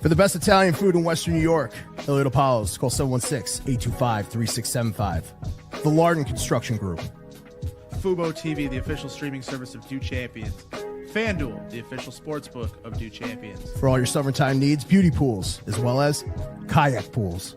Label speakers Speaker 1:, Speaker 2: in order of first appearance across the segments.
Speaker 1: For the best Italian food in Western New York, Elliott Apollo's, call 716-825-3675. The Lardon Construction Group.
Speaker 2: Fubo TV, the official streaming service of Due Champions. FanDuel, the official sportsbook of Due Champions.
Speaker 1: For all your summertime needs, beauty pools, as well as kayak pools.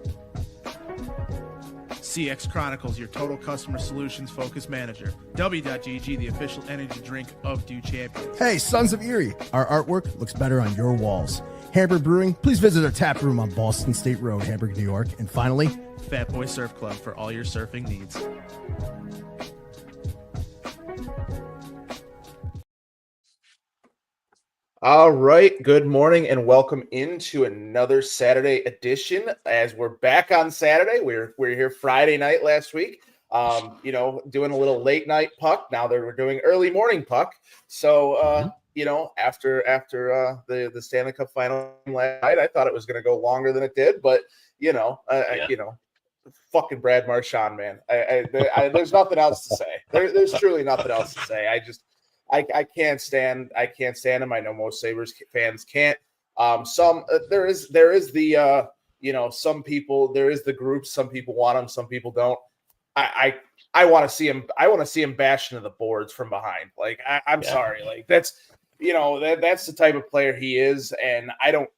Speaker 2: CX Chronicles, your total customer solutions focused manager. W.GG, the official energy drink of Due Champions.
Speaker 1: Hey, Sons of Erie, our artwork looks better on your walls. Hamburg Brewing, please visit our tap room on Boston State Road, Hamburg, New York. And finally,
Speaker 2: Fat Boy Surf Club for all your surfing needs.
Speaker 3: All right, good morning and welcome into another Saturday edition. As we're back on Saturday, we're here Friday night last week. Doing a little late night puck. Now that we're doing early morning puck. So after the Stanley Cup final last night, I thought it was going to go longer than it did, but fucking Brad Marchand, man. There's nothing else to say. There's truly nothing else to say. I can't stand him. I know most Sabres fans can't. Some group. Some people want him. Some people don't. I want to see him. I want to see him bash into the boards from behind. Like I'm sorry. Like that's the type of player he is, and I don't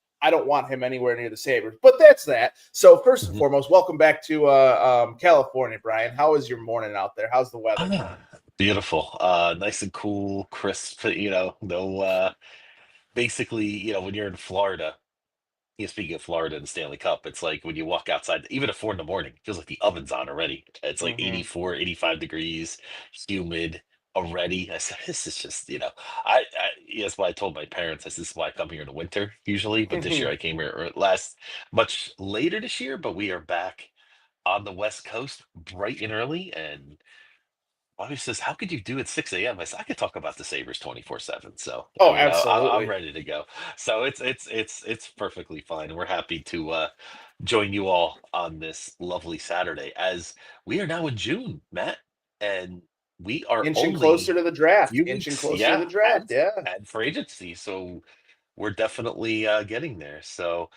Speaker 3: want him anywhere near the Sabres. But that's that. So first and foremost, welcome back to California, Brian. How is your morning out there? How's the weather?
Speaker 4: Beautiful. Nice and cool, crisp, basically, when you're in Florida, speaking of Florida and the Stanley Cup, it's like when you walk outside, even at 4 in the morning, it feels like the oven's on already. It's like 84, 85 degrees, humid already. I said, this is just, that's why I told my parents, this is why I come here in the winter usually, but this year I came here much later this year, but we are back on the West Coast bright and early, and Bobby says, "How could you do it 6 a.m.?" I said, "I could talk about the Sabres 24/7." So,
Speaker 3: absolutely,
Speaker 4: I'm ready to go. So it's perfectly fine. We're happy to join you all on this lovely Saturday, as we are now in June, Matt, and we are
Speaker 3: inching
Speaker 4: only
Speaker 3: closer to the draft.
Speaker 4: inching closer
Speaker 3: to the draft.
Speaker 4: and for agency. So we're definitely getting there. So,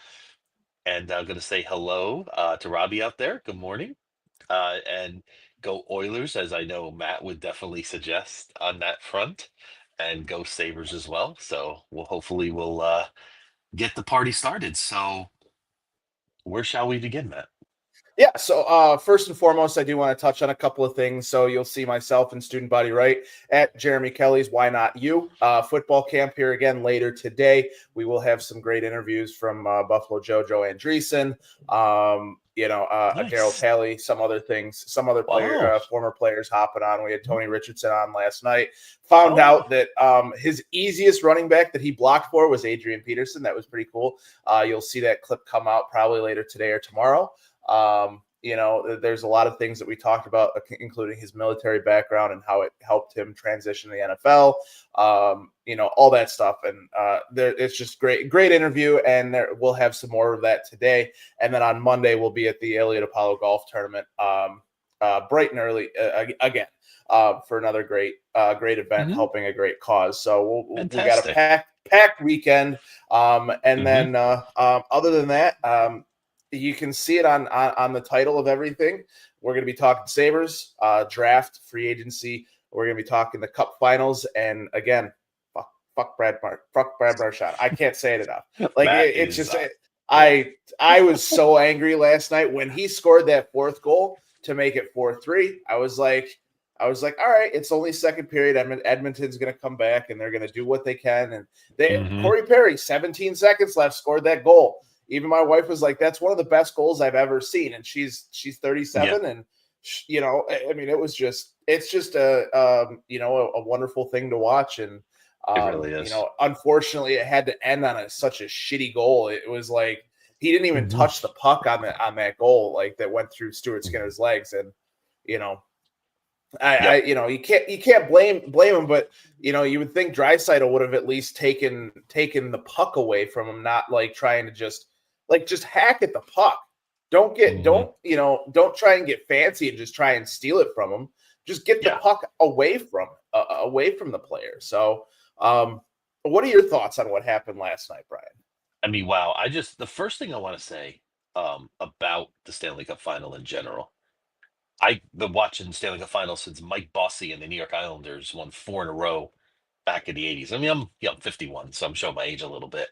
Speaker 4: and I'm going to say hello to Robbie out there. Good morning, and go Oilers, as I know Matt would definitely suggest on that front, and go Sabres as well. So we'll get the party started. So where shall we begin, Matt?
Speaker 3: Yeah, so first and foremost, I do want to touch on a couple of things. So you'll see myself and student body right at Jeremy Kelly's Why Not You football camp here again later today. We will have some great interviews from Buffalo Joe Andreessen,
Speaker 4: Nice.
Speaker 3: Daryl Talley, some other things, some other former players hopping on. We had Tony Richardson on last night. Found out that his easiest running back that he blocked for was Adrian Peterson. That was pretty cool. You'll see that clip come out probably later today or tomorrow. There's a lot of things that we talked about, including his military background and how it helped him transition to the NFL, all that stuff. And it's just great interview. And we'll have some more of that today. And then on Monday, we'll be at the Elliott Apollo Golf Tournament, bright and early again, for another great event, helping a great cause. So we got a packed weekend. Then other than that, you can see it on the title of everything. We're going to be talking Sabres, draft, free agency. We're going to be talking the Cup Finals, and again, fuck Brad Marchand. I can't say it enough. Like it's just, I was so angry last night when he scored that fourth goal to make it 4-3. I was like, all right, it's only second period. Edmonton's going to come back, and they're going to do what they can. And Corey Perry, 17 seconds left, scored that goal. Even my wife was like, "That's one of the best goals I've ever seen," and she's 37, and it's just a wonderful thing to watch, and
Speaker 4: it really is.
Speaker 3: Unfortunately, it had to end on such a shitty goal. It was like he didn't even touch the puck on that goal, like that went through Stuart Skinner's legs, and you can't blame him, but you would think Draisaitl would have at least taken the puck away from him, not like trying to just hack at the puck. Don't try and get fancy and just try and steal it from him. Just get the puck away from the player. So, what are your thoughts on what happened last night, Brian?
Speaker 4: I mean, wow. The first thing I want to say about the Stanley Cup final in general, I've been watching Stanley Cup final since Mike Bossy and the New York Islanders won 4 in a row back in the 80s. I mean, I'm 51, so I'm showing my age a little bit.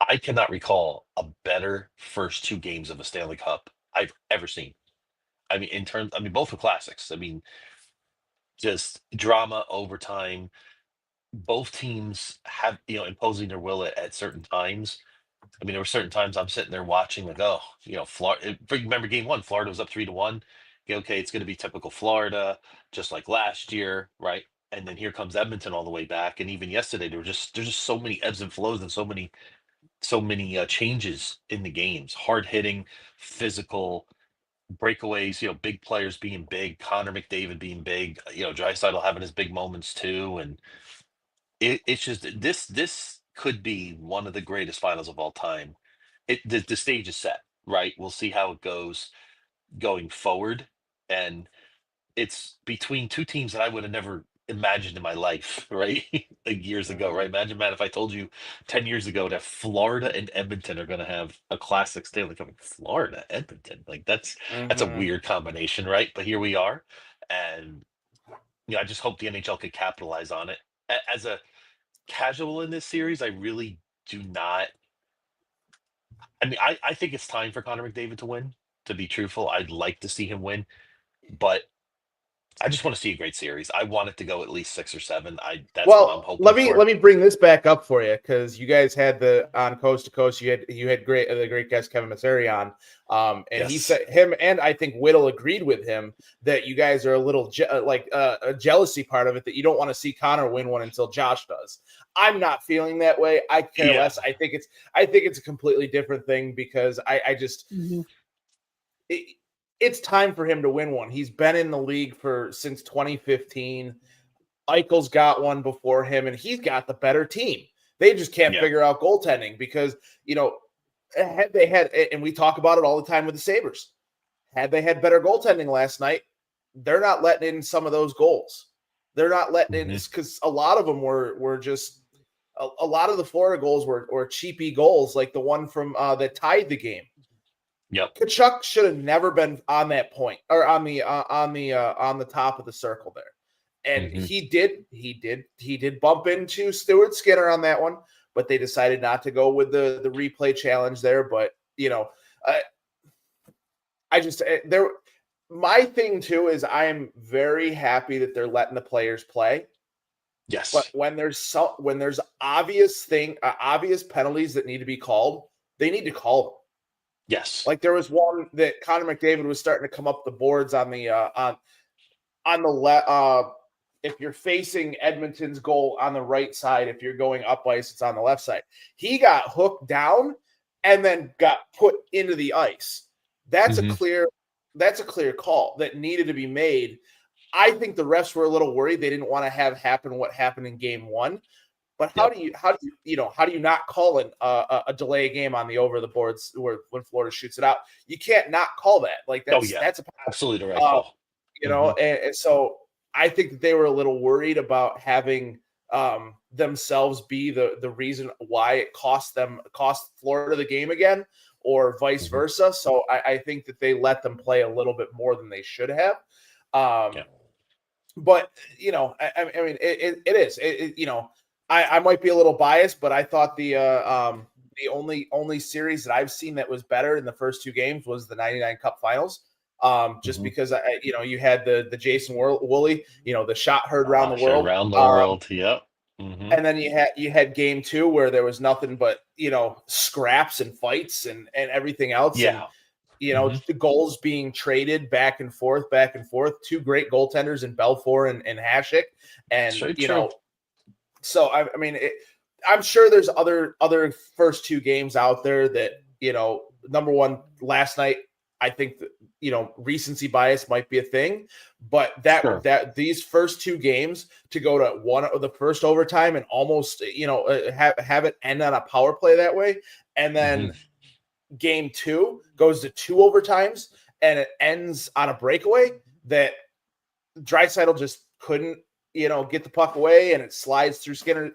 Speaker 4: I cannot recall a better first 2 games of a Stanley Cup I've ever seen. I mean, both were classics. I mean, just drama, overtime. Both teams have, imposing their will at certain times. I mean, there were certain times I'm sitting there watching, like, oh, Florida. Remember game 1, Florida was up 3-1. Okay, it's going to be typical Florida, just like last year, right? And then here comes Edmonton all the way back. And even yesterday, there's just so many ebbs and flows and so many changes in the games. Hard hitting, physical breakaways. Big players being big. Connor McDavid being big. Draisaitl having his big moments too, and it's just this could be one of the greatest finals of all time. The stage is set, right? We'll see how it goes going forward, and it's between 2 teams that I would have never imagined in my life, right? Like years ago, right? Imagine, Matt, if I told you 10 years ago that Florida and Edmonton are going to have a classic Stanley Cup. Florida, Edmonton, like that's a weird combination, right? But here we are, and I just hope the NHL could capitalize on it. As a casual in this series, I really do not. I mean, I think it's time for Connor McDavid to win. To be truthful, I'd like to see him win, but I just want to see a great series. I want it to go at least 6 or 7. That's what I'm hoping
Speaker 3: let
Speaker 4: for.
Speaker 3: me bring this back up for you, because you guys had on Coast to Coast. You had the great guest Kevin Masseri on, and
Speaker 4: Yes.
Speaker 3: he said him, and I think Whittle agreed with him that you guys are a little a jealousy part of it, that you don't want to see Connor win one until Josh does. I'm not feeling that way. I care less. I think it's a completely different thing, because I just. It's time for him to win one. He's been in the league since 2015. Eichel's got one before him, and he's got the better team. They just can't figure out goaltending, because, had they had, and we talk about it all the time with the Sabres, had they had better goaltending last night, they're not letting in some of those goals. They're not letting in, because a lot of them were just a lot of the Florida goals were cheapy goals, like the one from that tied the game.
Speaker 4: Yep.
Speaker 3: Tkachuk should have never been on that point, or on the top of the circle there. And he did bump into Stuart Skinner on that one, but they decided not to go with the replay challenge there. But my thing too is I am very happy that they're letting the players play.
Speaker 4: Yes.
Speaker 3: But when there's obvious penalties that need to be called, they need to call them.
Speaker 4: Yes.
Speaker 3: Like there was one that Connor McDavid was starting to come up the boards on the left. If you're facing Edmonton's goal on the right side, if you're going up ice, it's on the left side. He got hooked down and then got put into the ice. That's a clear call that needed to be made. I think the refs were a little worried. They didn't want to have happen what happened in game 1. But how do you not call a delay game on the over the boards when Florida shoots it out? You can't not call that. Like that's
Speaker 4: absolutely the right call.
Speaker 3: And so I think that they were a little worried about having themselves be the reason why it cost Florida the game again, or vice versa. So I think that they let them play a little bit more than they should have. But I mean, it is. I might be a little biased, but I thought the only series that I've seen that was better in the first 2 games was the '99 Cup Finals. Just because you had the Jason Woolley, the shot heard around the world.
Speaker 4: Around the world, yep.
Speaker 3: And then you had game 2 where there was nothing but scraps and fights and everything else.
Speaker 4: Yeah.
Speaker 3: And, the goals being traded back and forth. 2 great goaltenders in Belfour and Hasek, and
Speaker 4: true.
Speaker 3: So I mean, I'm sure there's other first 2 games out there that number one last night. I think that, recency bias might be a thing, but that these first 2 games to go to one of the first overtime and almost have it end on a power play that way, and then game 2 goes to 2 overtimes and it ends on a breakaway that Draisaitl just couldn't get the puck away and it slides through Skinner,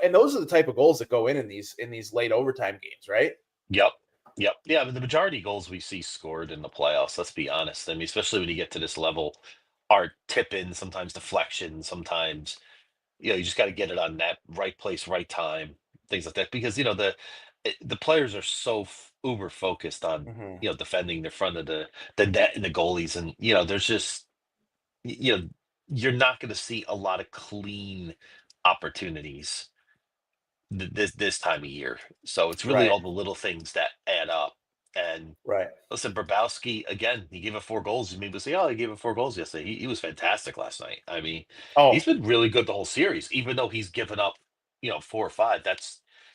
Speaker 3: and those are the type of goals that go in these late overtime games, right?
Speaker 4: Yep. Yep. Yeah. I mean, the majority of goals we see scored in the playoffs, let's be honest. I mean, especially when you get to this level, are tip in, sometimes deflection, sometimes, you just got to get it on net, right place, right time, things like that. Because, the players are so uber focused on,
Speaker 3: Mm-hmm.
Speaker 4: defending the front of the net and the goalies. And, there's just, you know, you're not going to see a lot of clean opportunities this time of year. So it's really
Speaker 3: Right,
Speaker 4: all the little things that add up. And
Speaker 3: right.
Speaker 4: listen, Brabowski, again, he gave it 4 goals. You maybe say, oh, he gave it 4 goals yesterday. He was fantastic last night. I mean, he's
Speaker 3: Oh,
Speaker 4: been really good the whole series, even though he's given up, 4 or 5. That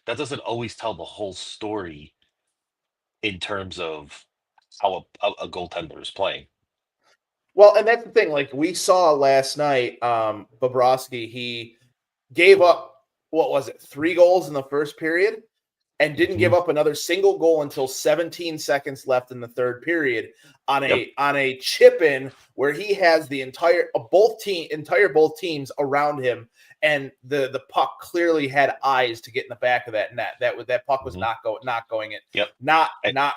Speaker 4: doesn't always tell the whole story in terms of how a goaltender is playing.
Speaker 3: well, and that's the thing. Like we saw last night, Bobrovsky, he gave up, what was it, 3 goals in the first period, and didn't give
Speaker 4: Mhm.
Speaker 3: up another single goal until 17 seconds left in the third period on
Speaker 4: Yep.
Speaker 3: a chip in where he has the entire both teams around him, and the puck clearly had eyes to get in the back of that net. That puck was
Speaker 4: Mhm.
Speaker 3: not going in,
Speaker 4: Yep.
Speaker 3: not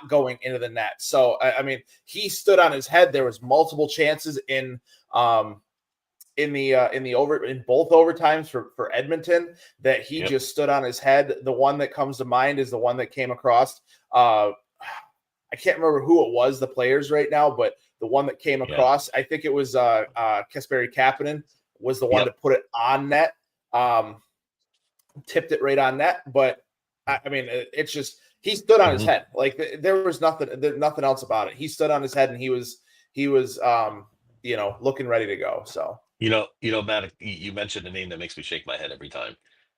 Speaker 3: going into the net. So I mean, he stood on his head. There was multiple chances in both overtimes for Edmonton that he
Speaker 4: Yep.
Speaker 3: just stood on his head. The one that comes to mind is the one that came across. I can't remember who it was, the players right now, but the one that came
Speaker 4: Yeah.
Speaker 3: across, I think it was Kasperi Kapanen was the one
Speaker 4: Yep.
Speaker 3: to put it on net, tipped it right on net. But I mean, it's just he stood on his
Speaker 4: Mhm.
Speaker 3: head. Like there was nothing else about it. He stood on his head and he was looking ready to go. So.
Speaker 4: Matt, you mentioned a name that makes me shake my head every time.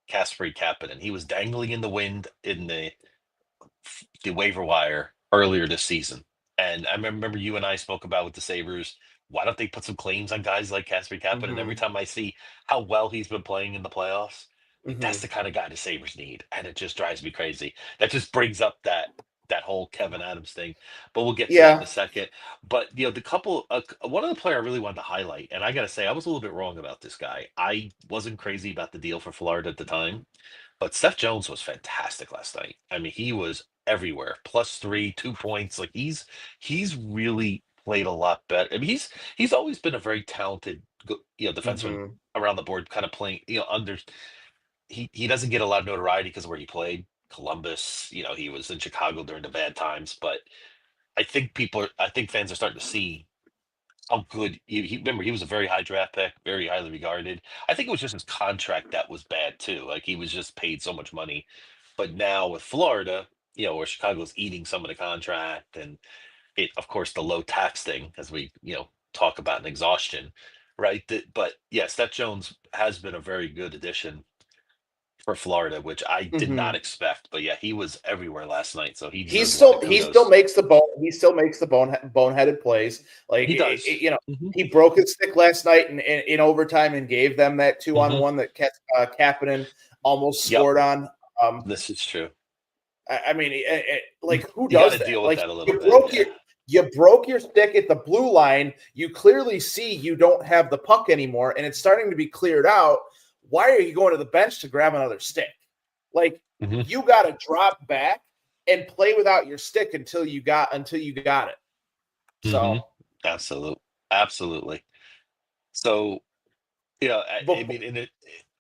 Speaker 4: Kasperi Kapanen. He was dangling in the wind in the waiver wire earlier this season. And I remember you and I spoke about with the Sabres, why don't they put some claims on guys like Kasperi Kapanen? And every
Speaker 3: Mm-hmm,
Speaker 4: time I see how well he's been playing in the playoffs, like, that's
Speaker 3: mm-hmm.
Speaker 4: the kind of guy the Sabres need. And it just drives me crazy. That just brings up that whole Kevin Adams thing. But we'll get to that in
Speaker 3: Yeah.
Speaker 4: a second. But one of the player I really wanted to highlight, and I gotta say, I was a little bit wrong about this guy. I wasn't crazy about the deal for Florida at the time, but Seth Jones was fantastic last night. I mean, he was everywhere. +3, 2 points. Like he's really played a lot better. I mean, he's always been a very talented, defenseman
Speaker 3: Mm-hmm.
Speaker 4: around the board, kind of playing. Under he doesn't get a lot of notoriety because of where he played. Columbus, he was in Chicago during the bad times, but I think fans are starting to see how good remember he was a very high draft pick, very highly regarded. I think it was just his contract that was bad too. Like he was just paid so much money. But now with Florida, where Chicago's eating some of the contract and of course the low tax thing, as we, talk about in exhaustion, right? But yes, Seth Jones has been a very good addition for Florida, which I did
Speaker 3: Mm-hmm.
Speaker 4: not expect. But yeah, he was everywhere last night, so he
Speaker 3: He
Speaker 4: deserves a lot
Speaker 3: still
Speaker 4: of
Speaker 3: he still
Speaker 4: kudos.
Speaker 3: makes the boneheaded plays. Like
Speaker 4: He does. Hmm.
Speaker 3: he broke his stick last night in overtime and gave them that 2-on-1
Speaker 4: Hmm.
Speaker 3: that Kapanen almost
Speaker 4: Yep,
Speaker 3: scored on.
Speaker 4: this is true.
Speaker 3: I mean, like who
Speaker 4: You got
Speaker 3: does
Speaker 4: to
Speaker 3: that?
Speaker 4: deal with
Speaker 3: Like
Speaker 4: that a little bit. Yeah.
Speaker 3: you broke your stick at the blue line. You clearly see you don't have the puck anymore, and it's starting to be cleared out. Why are you going to the bench to grab another stick? Like
Speaker 4: Hmm.
Speaker 3: you got to drop back and play without your stick until you got it.
Speaker 4: Hmm.
Speaker 3: So
Speaker 4: Absolutely. Absolutely. So, I
Speaker 3: before,
Speaker 4: mean,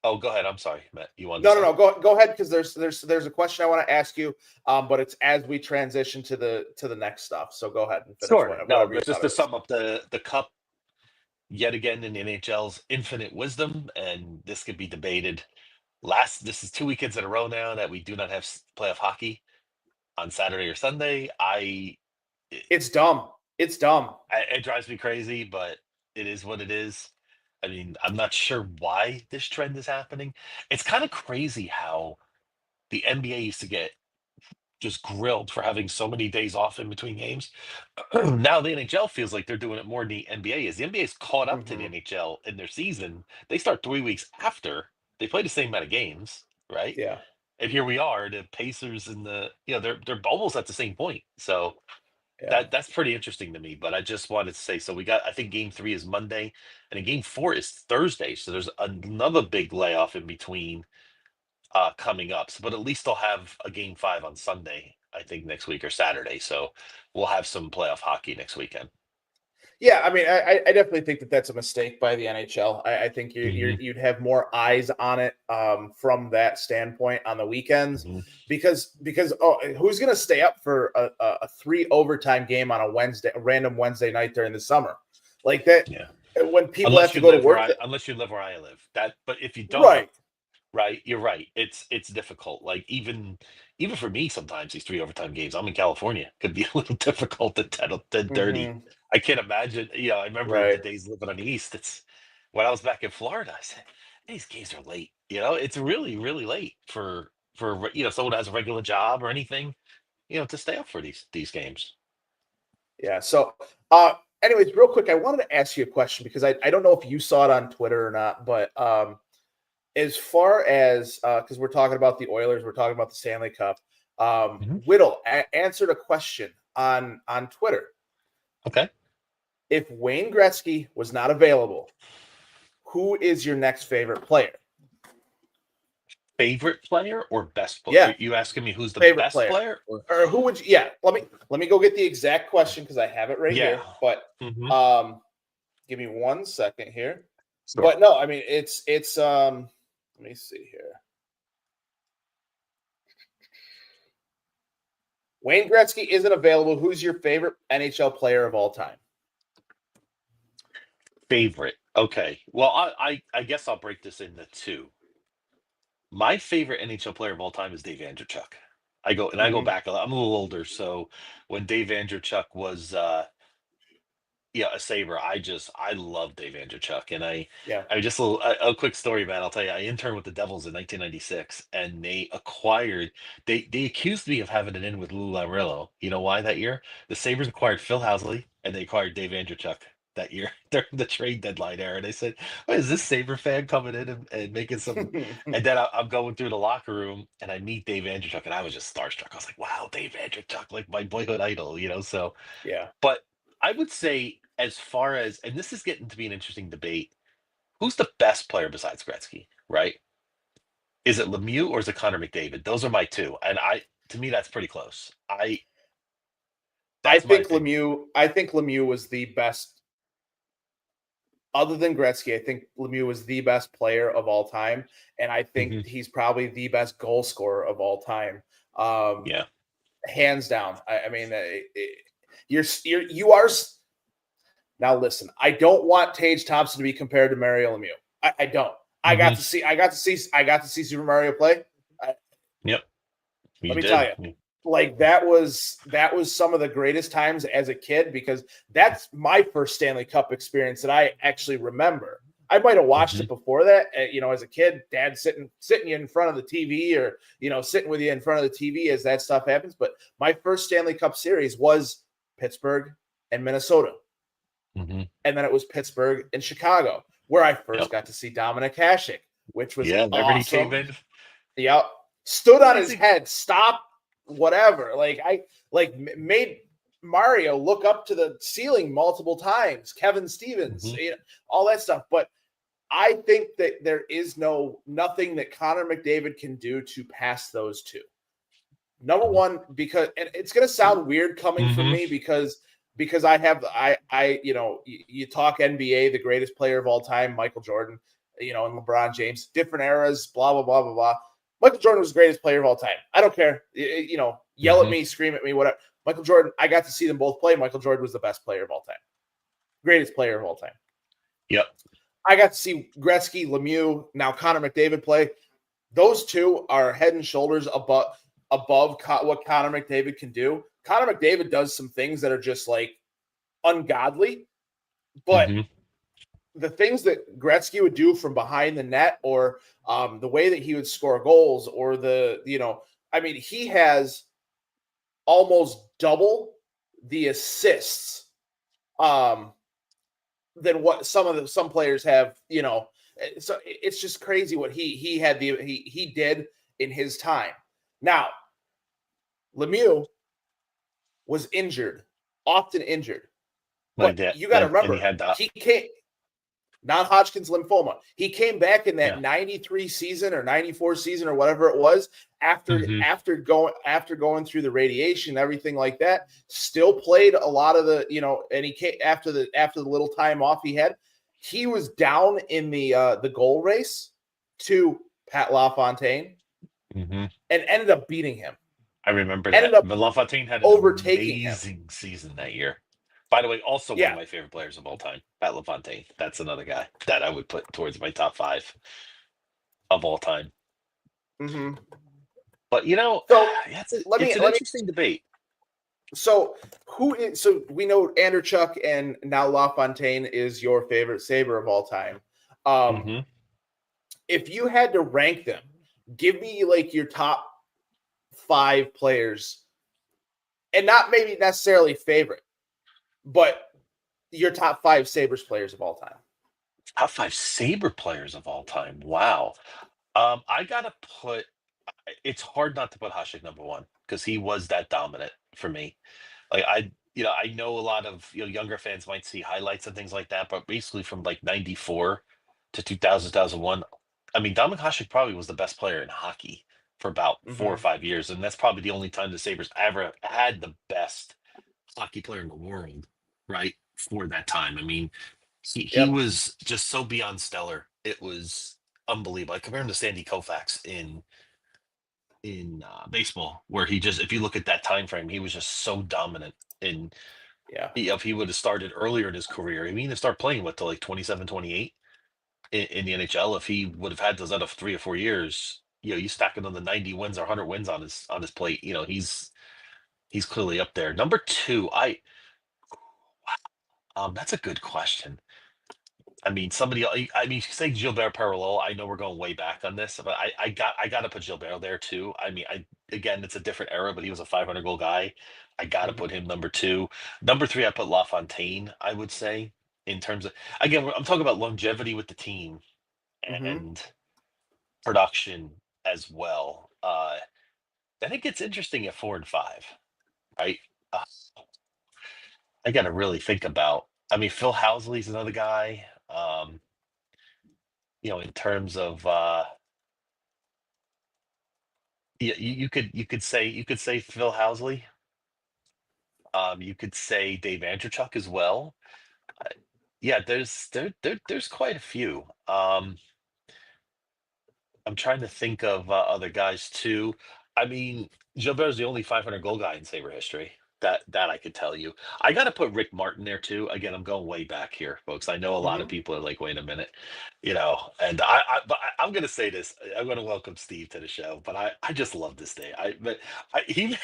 Speaker 4: oh, go ahead. I'm sorry, Matt. You wanted to
Speaker 3: no, no,
Speaker 4: say?
Speaker 3: no. Go ahead because there's a question I want to ask you, but it's as we transition to the next stuff. So go ahead and finish
Speaker 4: Sure. No,
Speaker 3: whatever you
Speaker 4: but
Speaker 3: thought
Speaker 4: just
Speaker 3: it
Speaker 4: to
Speaker 3: was.
Speaker 4: sum up the cup yet again in NHL's infinite wisdom, and this could be debated. This is 2 weekends in a row now that we do not have playoff hockey on Saturday or Sunday. It,
Speaker 3: It's dumb. It's dumb.
Speaker 4: it drives me crazy, but it is what it is. I mean, I'm not sure why this trend is happening. It's kind of crazy how the NBA used to get just grilled for having so many days off in between games. Now the NHL feels like they're doing it more than the NBA is. The NBA is caught up to the
Speaker 3: Mm-hmm.
Speaker 4: NHL in their season. They start 3 weeks after. They play the same amount of games, right?
Speaker 3: Yeah.
Speaker 4: And here we are, the Pacers and they're almost at the same point. So That's pretty interesting to me. But I just wanted to say, so I think game 3 is Monday, and then game 4 is Thursday. So there's another big layoff in between coming up. So, but at least they'll have a game 5 on Sunday, I think next week or Saturday. So we'll have some playoff hockey next weekend.
Speaker 3: Yeah, I mean, I definitely think that that's a mistake by the NHL. I think
Speaker 4: Mhm.
Speaker 3: you'd have more eyes on it from that standpoint on the weekends
Speaker 4: Mhm.
Speaker 3: because who's going to stay up for a 3 overtime game on a random Wednesday night during the summer like that?
Speaker 4: Yeah.
Speaker 3: When people have to go to work,
Speaker 4: Unless you live where I live. But if you don't,
Speaker 3: right?
Speaker 4: right, you're right. It's difficult. Like even for me, sometimes these 3 overtime games. I'm in California. Could be a little difficult at 10:30.
Speaker 3: Hmm.
Speaker 4: I can't imagine. I remember the
Speaker 3: Right.
Speaker 4: days living on the East. It's when I was back in Florida. I said these games are late. It's really really late for someone who has a regular job or anything. To stay up for these games.
Speaker 3: Yeah. So, anyways, real quick, I wanted to ask you a question because I don't know if you saw it on Twitter or not, but as far as because we're talking about the Oilers, we're talking about the Stanley Cup.
Speaker 4: Mhm.
Speaker 3: Whittle answered a question on Twitter.
Speaker 4: Okay.
Speaker 3: If Wayne Gretzky was not available, who is your next favorite player?
Speaker 4: Favorite player or best player?
Speaker 3: Yeah,
Speaker 4: Are you asking me who's the
Speaker 3: favorite
Speaker 4: best
Speaker 3: player,
Speaker 4: player? Or
Speaker 3: or who would you? Yeah, let me go get the exact question because I have it right
Speaker 4: yeah.
Speaker 3: here. But
Speaker 4: Hmm.
Speaker 3: give me 1 second here.
Speaker 4: Sure.
Speaker 3: But no, I mean it's let me see here. Wayne Gretzky isn't available. Who's your favorite NHL player of all time?
Speaker 4: Favorite. Okay. Well, I guess I'll break this into two. My favorite NHL player of all time is Dave Andreychuk. I go
Speaker 3: Hmm.
Speaker 4: back a lot. I'm a little older, so when Dave Andreychuk was a Sabre, I love Dave Andreychuk, and
Speaker 3: Yeah.
Speaker 4: I just a quick story, man. I'll tell you. I interned with the Devils in 1996, and they accused me of having it in with Lou Lamoriello. You know why that year? The Sabres acquired Phil Housley, and they acquired Dave Andreychuk that year during the trade deadline era. And they said, "What is this Sabre fan coming in and making some?" And then I'm going through the locker room, and I meet Dave Andreychuk, and I was just starstruck. I was like, "Wow, Dave Andreychuk, like my boyhood idol," So,
Speaker 3: Yeah.
Speaker 4: but I would say, as far as, and this is getting to be an interesting debate, who's the best player besides Gretzky, right? Is it Lemieux or is it Connor McDavid? Those are my two. And to me, that's pretty close.
Speaker 3: I
Speaker 4: That's my
Speaker 3: think
Speaker 4: opinion.
Speaker 3: Lemieux was the best other than Gretzky. I think Lemieux was the best player of all time, and I think
Speaker 4: Hmm.
Speaker 3: he's probably the best goal scorer of all time, um,
Speaker 4: Yeah.
Speaker 3: hands down. I mean, you are now. Listen, I don't want Tage Thompson to be compared to Mario Lemieux. I don't.
Speaker 4: Hmm.
Speaker 3: I got to see Super Mario play.
Speaker 4: Yep.
Speaker 3: Let
Speaker 4: You
Speaker 3: me tell
Speaker 4: did.
Speaker 3: you, like that was some of the greatest times as a kid because that's my first Stanley Cup experience that I actually remember. I might have watched
Speaker 4: Hmm.
Speaker 3: it before that, as a kid, dad sitting you in front of the TV or sitting with you in front of the TV as that stuff happens. But my first Stanley Cup series was Pittsburgh and Minnesota,
Speaker 4: Hmm.
Speaker 3: and then it was Pittsburgh and Chicago, where I first
Speaker 4: Yep.
Speaker 3: got to see Dominic Hasek, which was
Speaker 4: Yeah. Remember he came
Speaker 3: awesome.
Speaker 4: in?
Speaker 3: Yep. Stood on his
Speaker 4: Amazing.
Speaker 3: head, stop, whatever. Like made Mario look up to the ceiling multiple times. Kevin Stevens,
Speaker 4: Hmm.
Speaker 3: all that stuff. But I think that there is nothing that Connor McDavid can do to pass those two. Number one, because and it's going to sound weird coming from
Speaker 4: Hmm.
Speaker 3: me because I you talk NBA, the greatest player of all time, Michael Jordan, and LeBron James, different eras, blah blah blah blah blah. Michael Jordan was the greatest player of all time. I don't care, yell at
Speaker 4: Hmm.
Speaker 3: me, scream at me, whatever. Michael Jordan, I got to see them both play. Michael Jordan was the best player of all time, greatest player of all time.
Speaker 4: Yep.
Speaker 3: I got to see Gretzky, Lemieux, now Connor McDavid play. Those two are head and shoulders above what Connor McDavid can do. Connor McDavid does some things that are just like ungodly, but
Speaker 4: Hmm.
Speaker 3: the things that Gretzky would do from behind the net, or the way that he would score goals, or he has almost double the assists than what some players have. So it's just crazy what he did in his time. Now, Lemieux was injured often injured.
Speaker 4: Like
Speaker 3: But
Speaker 4: that,
Speaker 3: you got to remember,
Speaker 4: and he had that.
Speaker 3: he came non-Hodgkin's lymphoma. He came back in that
Speaker 4: Yeah.
Speaker 3: 93 season or 94 season or whatever it was after going through the radiation, everything like that. Still played a lot of the, and he came after the little time off he had. He was down in the goal race to Pat LaFontaine and ended up beating him.
Speaker 4: I remember
Speaker 3: Ended
Speaker 4: that.
Speaker 3: up
Speaker 4: But LaFontaine had an
Speaker 3: overtaking him.
Speaker 4: amazing season that year. By the way, also one
Speaker 3: Yeah.
Speaker 4: of my favorite players of all time, Pat LaFontaine. That's another guy that I would put towards my top 5 of all time.
Speaker 3: Mm-hmm.
Speaker 4: But
Speaker 3: So
Speaker 4: it's an interesting debate.
Speaker 3: So we know Andreychuk and now LaFontaine is your favorite Sabre of all time. If you had to rank them, give me like your top 5 players, and not maybe necessarily favorite, but your top 5 Sabres players of all time.
Speaker 4: Top 5 Sabre players of all time. Wow. I gotta put. It's hard not to put Hasek number 1 because he was that dominant for me. Like I know a lot of younger fans might see highlights and things like that, but basically from like 94 to 2000, 2001, I mean, Dominik Hasek probably was the best player in hockey for about 4 or 5 years, and that's probably the only time the Sabres ever had the best hockey player in the world, right? For that time. I mean, he was just so beyond stellar. It was unbelievable. I compare him to Sandy Koufax in baseball, where he just, if you look at that time frame, he was just so dominant. And if he would have started earlier in his career, I mean, to start playing till like 27, 28 in the NHL, if he would have had those out of 3 or 4 years, you stack it on the 90 wins or 100 wins on his plate. He's clearly up there. Number 2, that's a good question. I mean, say Gilbert Perreault. I know we're going way back on this, but I got to put Gilbert there too. I mean, again, it's a different era, but he was a 500 goal guy. I got to put him number 2. Number 3, I put LaFontaine. I would say, in terms of, again, I'm talking about longevity with the team and production as well. Then it gets interesting at 4 and 5, right? I got to really think about. I mean, Phil Housley's another guy. In terms of you could say Phil Housley. You could say Dave Andreychuk as well. There's quite a few. I'm trying to think of other guys too. I mean, Gilbert's the only 500 goal guy in Sabre history. That I could tell you. I got to put Rick Martin there too. Again, I'm going way back here, folks. I know a lot of people are like, wait a minute, and I'm going to say this. I'm going to welcome Steve to the show, but I just love this day. He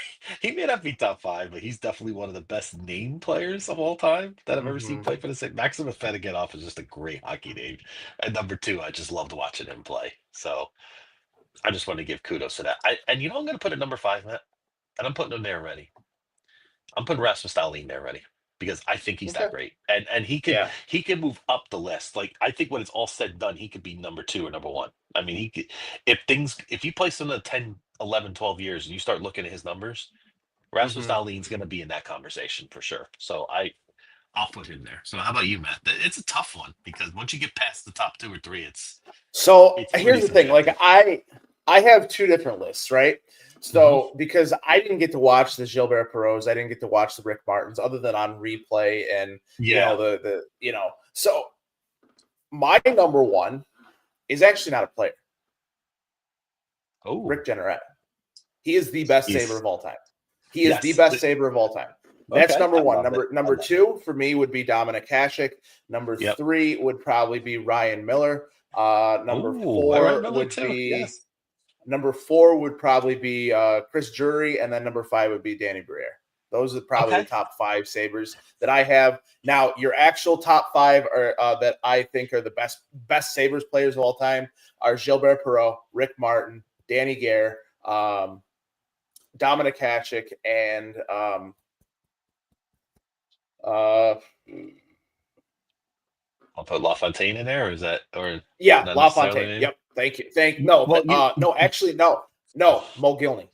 Speaker 4: may not be top 5, but he's definitely one of the best name players of all time that I've ever seen play for the Saints. Maxim Afetagenoff is just a great hockey name. And number 2, I just loved watching him play. So I just want to give kudos to that. I'm going to put at number 5, Matt, and I'm putting him there already. I'm putting Rasmus Dahlin there already because I think he's that great, and he can move up the list. Like, I think when it's all said and done, he could be number 2 or number 1. I mean, he could, if you place him in the 10, 11, 12 years and you start looking at his numbers, Rasmus Dahlin's going to be in that conversation for sure. So I'll put him there. So how about you, Matt? It's a tough one because once you get past the top 2 or 3, it's
Speaker 3: here's the thing. Like, I have 2 different lists, right? So because I didn't get to watch the Gilbert Perreaults, I didn't get to watch the Rick Martins other than on replay and so my number 1 is actually not a player. Rick Jeanneret. He is the best Sabre of all time. He is the best Sabre of all time. That's number 1. Number 2 for me would be Dominik Hasek. Number 3 would probably be Ryan Miller. Number 4 would be Number 4 would probably be Chris Drury, and then number 5 would be Danny Briere. Those are probably the top 5 Sabres that I have. Now, your actual top 5 are that I think are the best Sabres players of all time are Gilbert Perreault, Rick Martin, Danny Gare, Dominik Hasek, and
Speaker 4: I'll put LaFontaine in there,
Speaker 3: LaFontaine. Yep. Thank you. No, Mo Gilney.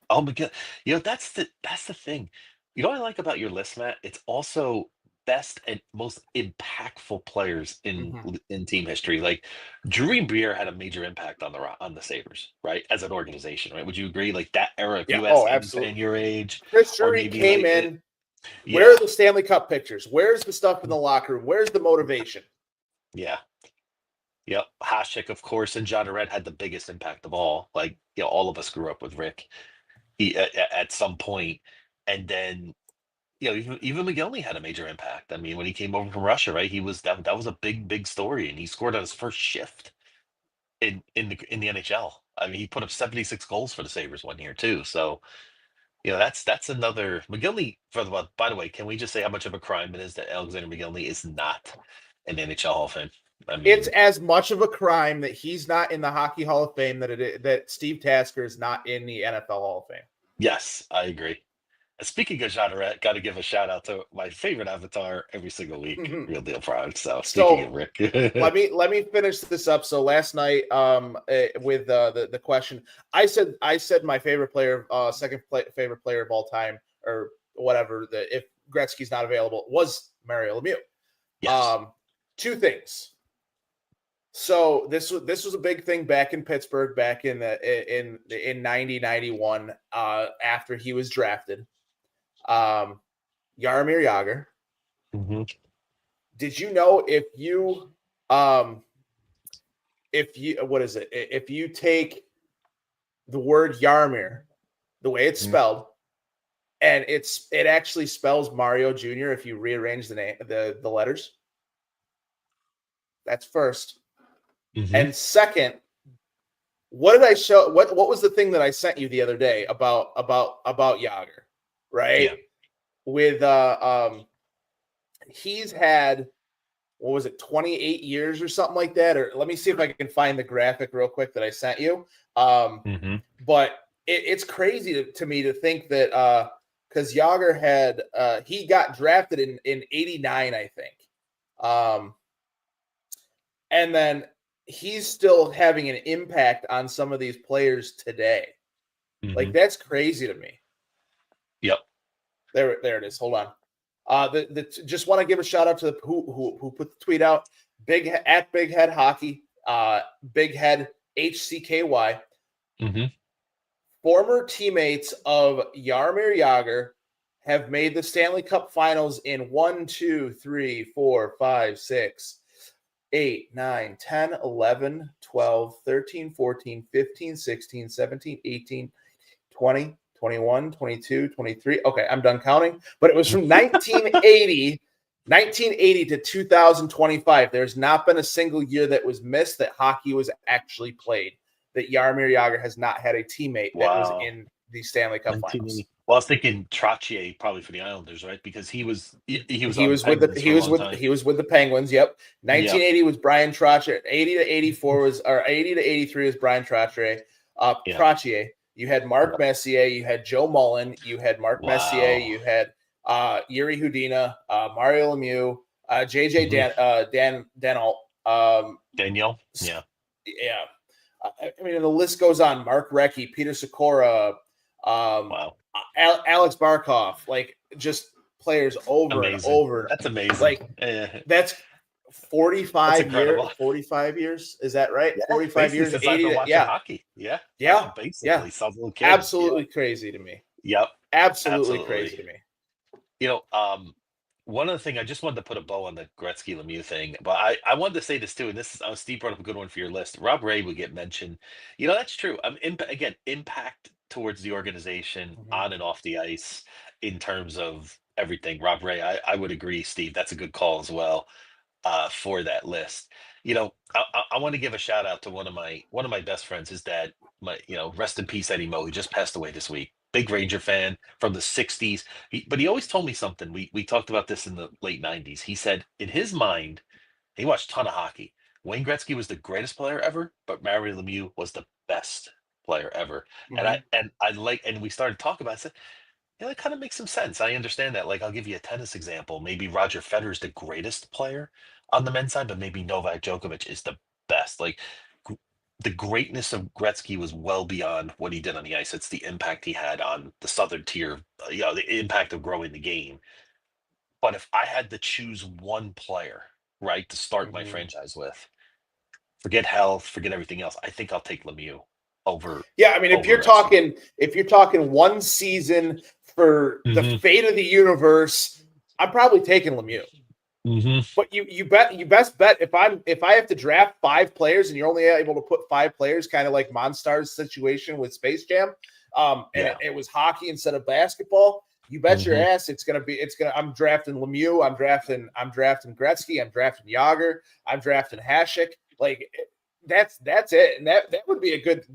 Speaker 4: Oh my God. That's the thing. You know what I like about your list, Matt? It's also best and most impactful players
Speaker 3: Mhm.
Speaker 4: in team history. Like Drew Breer had a major impact on on the Sabres, right? As an organization, right? Would you agree? Like that era, if
Speaker 3: Yeah.
Speaker 4: you ask
Speaker 3: Oh,
Speaker 4: any fan
Speaker 3: absolutely.
Speaker 4: your age,
Speaker 3: Chris
Speaker 4: or
Speaker 3: Drury
Speaker 4: maybe
Speaker 3: came
Speaker 4: like,
Speaker 3: in. Where are
Speaker 4: yeah,
Speaker 3: the Stanley Cup pictures? Where's the stuff in the locker room? Where's the motivation?
Speaker 4: yeah, yep. Hasek, of course, and John Arett had the biggest impact of all. Like, all of us grew up with Rick at some point, and then even McGillney had a major impact. I mean, when he came over from Russia, right? He was that was a big story, and he scored on his first shift in the NHL. I mean, he put up 76 goals for the Sabres one year too. So that's another McGillney. By the way, can we just say how much of a crime it is that Alexander McGillney is not an NHL Hall of Fame? I
Speaker 3: It's
Speaker 4: mean,
Speaker 3: as much of a crime that he's not in the Hockey Hall of Fame that Steve Tasker is not in the NFL Hall of Fame.
Speaker 4: yes, I agree. Speaking of Jeanneret, got to give a shout out to my favorite avatar every single week, Real Deal Prime. So speaking of
Speaker 3: So
Speaker 4: Rick,
Speaker 3: let me finish this up. So last night, with the question, I said my favorite player, favorite player of all time, or whatever. If Gretzky's not available, was Mario Lemieux.
Speaker 4: yes,
Speaker 3: Two things. So this was a big thing back in Pittsburgh back in 90-91, after he was drafted. Jaromir Jagr.
Speaker 4: hmm
Speaker 3: Did you know um if you what is it? If you take the word Jaromir, the way it's
Speaker 1: Mhm.
Speaker 3: spelled, and it actually spells Mario Jr. if you rearrange the name the letters. That's first.
Speaker 4: hmm
Speaker 3: And second, what did I show? What was the thing that I sent you the other day about Yager, right?
Speaker 4: yeah,
Speaker 3: With he's had, what was it, 28 years or something like that? Or let me see if I can find the graphic real quick that I sent you.
Speaker 4: hmm
Speaker 3: But it's crazy to me to think that because Yager had he got drafted in 89, I think. And then he's still having an impact on some of these players today.
Speaker 4: hmm
Speaker 3: Like, that's crazy to me.
Speaker 4: yep,
Speaker 3: There it is. Hold on. Just want to give a shout out to the who put the tweet out. Big Head Hockey. Big Head HCKY.
Speaker 4: hmm
Speaker 3: Former teammates of Jaromir Jagr have made the Stanley Cup Finals in 1, 2, 3, 4, 5, 6, 8, 9, 10, 11, 12, 13, 14, 15, 16, 17, 18, 20, 21, 22, 23. Okay, I'm done counting. But it was from 1980 to 2025. There's not been a single year that was missed that hockey was actually played, that Jaromir Jagr has not had a teammate that was
Speaker 4: wow,
Speaker 3: in the Stanley Cup
Speaker 4: 1980.
Speaker 3: Finals.
Speaker 4: Well, I was thinking Trottier probably for the Islanders, right? Because he was
Speaker 3: He
Speaker 4: on the
Speaker 3: was with the
Speaker 4: Penguins for a long time.
Speaker 3: he was with the Penguins. Yep.
Speaker 4: Yep.
Speaker 3: 1980 was Brian Trottier. 80 to 84 was, or 80 to 83 was Brian Trottier.
Speaker 4: Yeah.
Speaker 3: Trottier. You had Mark
Speaker 4: Yep.
Speaker 3: Messier. You had Joe Mullen. You had Mark Messier.
Speaker 4: Wow.
Speaker 3: You had Yuri Houdina, Mario Lemieux, JJ
Speaker 4: hmm
Speaker 3: Dan Denalt.
Speaker 4: Danielle. Yeah.
Speaker 3: Yeah. I mean, the list goes on. Mark Recchi, Peter Sikora,
Speaker 4: Wow.
Speaker 3: Alex Barkov, like, just players over and
Speaker 4: Amazing.
Speaker 3: over.
Speaker 4: That's amazing.
Speaker 3: Like, that's
Speaker 4: That's
Speaker 3: 45 years. Is that right?
Speaker 4: Yeah,
Speaker 3: 45
Speaker 4: basically
Speaker 3: years,
Speaker 4: since I've
Speaker 3: 80
Speaker 4: been
Speaker 3: to,
Speaker 4: watching
Speaker 3: yeah.
Speaker 4: hockey. Yeah,
Speaker 3: Yeah. Yeah.
Speaker 4: basically, sounds a little kid. Yeah,
Speaker 3: Absolutely crazy to me.
Speaker 4: yep,
Speaker 3: Absolutely
Speaker 4: absolutely.
Speaker 3: crazy to me.
Speaker 4: You know, one other thing I just wanted to put a bow on the Gretzky Lemieux thing, but I wanted to say this too, and this is Steve brought up a good one for your list. Rob Ray would get mentioned. That's true. Again, impact towards the organization
Speaker 3: Mhm.
Speaker 4: on and off the ice in terms of everything. Rob Ray, I would agree, Steve. That's a good call as well for that list. I want to give a shout out to one of my best friends. His dad, rest in peace, Eddie Moe. He just passed away this week. Big Ranger fan from the '60s. But he always told me something. We talked about this in the late '90s. He said in his mind, he watched a ton of hockey. Wayne Gretzky was the greatest player ever, but Mario Lemieux was the best player ever. And I
Speaker 3: Mhm.
Speaker 4: and I like and we started talking about it. I said, yeah, that kind of makes some sense. I understand that. Like, I'll give you a tennis example. Maybe Roger Federer is the greatest player on the men's side, but maybe Novak Djokovic is the best. Like, the greatness of Gretzky was well beyond what he did on the ice. It's the impact he had on the southern tier, the impact of growing the game. But if I had to choose one player, right, to start my franchise with, forget health, forget everything else, I think I'll take Lemieux over.
Speaker 3: Yeah, I mean, if you're talking one season for the fate of the universe, I'm probably taking Lemieux. But you best bet if I have to draft 5 players and you're only able to put 5 players, kind of like Monstar's situation with Space Jam, it was hockey instead of basketball. You bet your ass I'm drafting Lemieux, I'm drafting Gretzky, I'm drafting Yager, I'm drafting Hasek. Like that's it, and that would be a good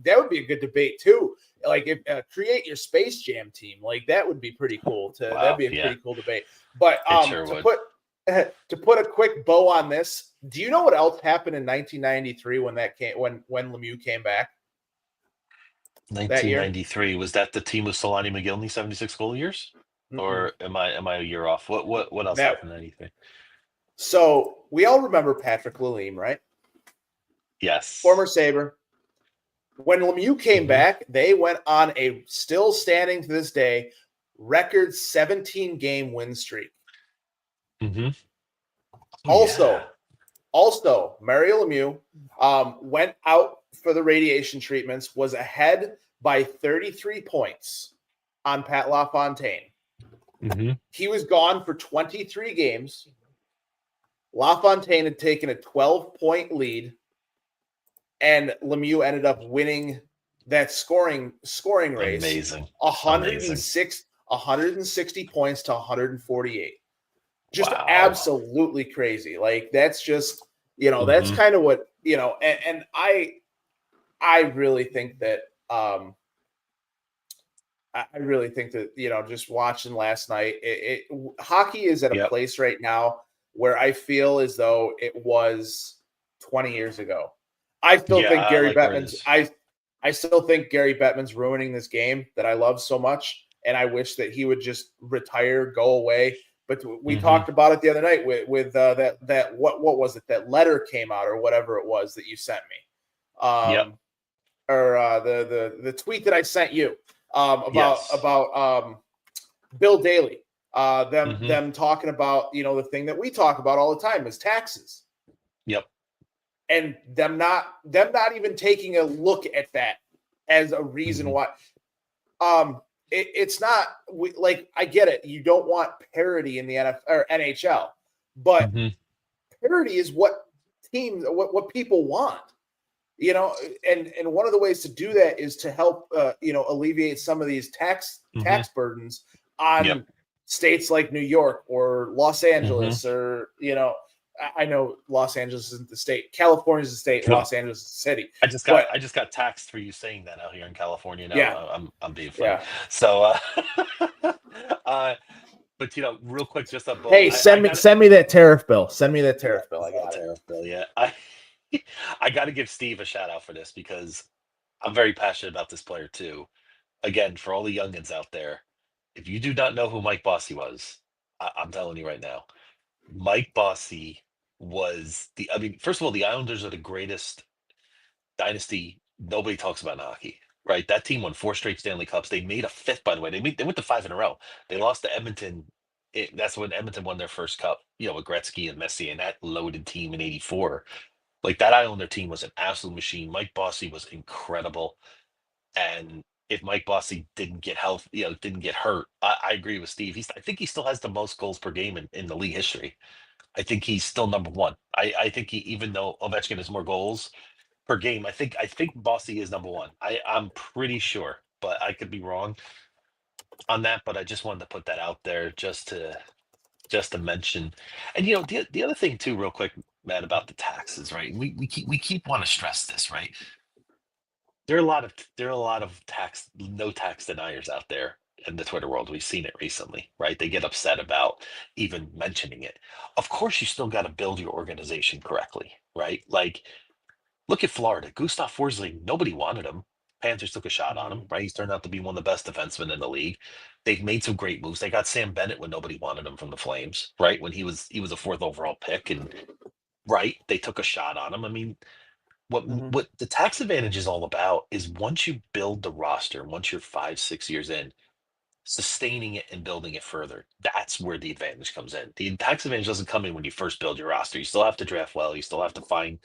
Speaker 3: debate too. Like if create your Space Jam team, like that would be pretty cool. That'd be a pretty cool debate. But to put a quick bow on this, do you know what else happened in 1993 when Lemieux came back?
Speaker 4: 1993, was that the team with Solani McGillney 76 goal years? Or am I a year off? What else happened in 93?
Speaker 3: So we all remember Patrick Lalime, right?
Speaker 4: Yes.
Speaker 3: Former Sabre. When Lemieux came back, they went on a still standing to this day record 17-game win streak. Also, Mario Lemieux went out for the radiation treatments, was ahead by 33 points on Pat LaFontaine. He was gone for 23 games. LaFontaine had taken a 12-point lead, and Lemieux ended up winning that scoring race.
Speaker 4: Amazing.
Speaker 3: 160 points to 148. Just absolutely crazy. Like that's just, that's kind of what, and I really think that just watching last night, hockey is at a place right now where I feel as though it was 20 years ago. I still think Gary Bettman's ruining this game that I love so much, and I wish that he would just retire, go away. But we talked about it the other night with that what was it? That letter came out or whatever it was that you sent me, or the tweet that I sent you about Bill Daly, them talking about the thing that we talk about all the time is taxes.
Speaker 4: Yep.
Speaker 3: And them not even taking a look at that as a reason why. It's not like I get it. You don't want parity in the NFL or NHL, but parity is what teams, what people want, and one of the ways to do that is to help, alleviate some of these tax burdens on states like New York or Los Angeles or, I know Los Angeles isn't the state. California is the state. Los Angeles is the city.
Speaker 4: I just got taxed for you saying that out here in California. Now I'm being funny.
Speaker 3: Yeah.
Speaker 4: So, but real quick, just a
Speaker 3: hey, send me that tariff bill. Send me that tariff bill. I got
Speaker 4: tariff bill. Yeah, I got to give Steve a shout out for this because I'm very passionate about this player too. Again, for all the youngins out there, if you do not know who Mike Bossy was, I'm telling you right now. Mike Bossy was first of all, the Islanders are the greatest dynasty nobody talks about in hockey, right? That team won 4 straight Stanley Cups. They made a 5th, by the way. They went to 5 in a row. They lost to Edmonton. That's when Edmonton won their first cup, with Gretzky and Messi and that loaded team in '84. Like that Islander team was an absolute machine. Mike Bossy was incredible. And if Mike Bossy didn't get didn't get hurt, I agree with Steve. I think he still has the most goals per game in the league history. I think he's still number 1. I think even though Ovechkin has more goals per game, I think Bossy is number 1. I'm pretty sure, but I could be wrong on that. But I just wanted to put that out there just to mention. And the other thing too, real quick, Matt, about the taxes, right? We keep want to stress this, right? There are a lot of no tax deniers out there in the Twitter world. We've seen it recently, right? They get upset about even mentioning it. Of course, you still got to build your organization correctly, right? Like, look at Florida. Gustav Forsling, nobody wanted him. Panthers took a shot on him, right? He's turned out to be one of the best defensemen in the league. They've made some great moves. They got Sam Bennett when nobody wanted him from the Flames, right? When he was a 4th overall pick, and right, they took a shot on him. I mean, What the tax advantage is all about is once you build the roster, once you're 5, 6 years in, sustaining it and building it further. That's where the advantage comes in. The tax advantage doesn't come in when you first build your roster. You still have to draft well. You still have to find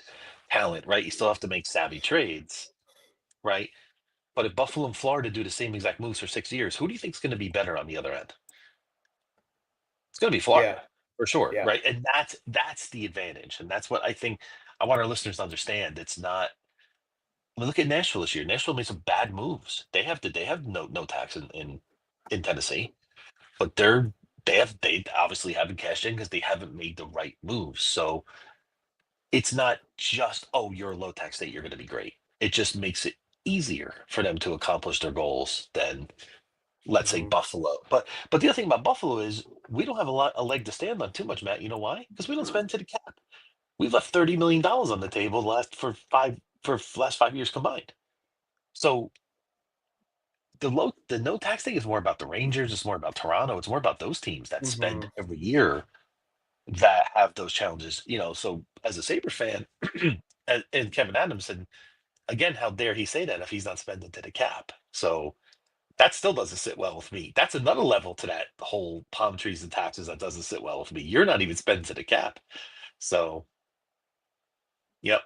Speaker 4: talent, right? You still have to make savvy trades, right? But if Buffalo and Florida do the same exact moves for 6 years, who do you think is going to be better on the other end? It's going to be Florida
Speaker 3: Yeah.
Speaker 4: for sure,
Speaker 3: Yeah.
Speaker 4: right? And that's the advantage, and that's what I think I want our listeners to understand. It's not. I mean, look at Nashville this year. Nashville made some bad moves. They have no tax in Tennessee, but they obviously haven't cashed in because they haven't made the right moves. So it's not just, oh, you're a low tax state, you're going to be great. It just makes it easier for them to accomplish their goals than, let's say, Buffalo. But the other thing about Buffalo is we don't have a leg to stand on too much, Matt. You know why? Because we don't spend to the cap. We've left $30 million on the table for last 5 years combined. So the no tax thing is more about the Rangers. It's more about Toronto. It's more about those teams that spend every year that have those challenges. So as a Sabre fan, and Kevin Adams, and again, how dare he say that if he's not spending to the cap? So that still doesn't sit well with me. That's another level to that whole palm trees and taxes that doesn't sit well with me. You're not even spending to the cap. So, yep.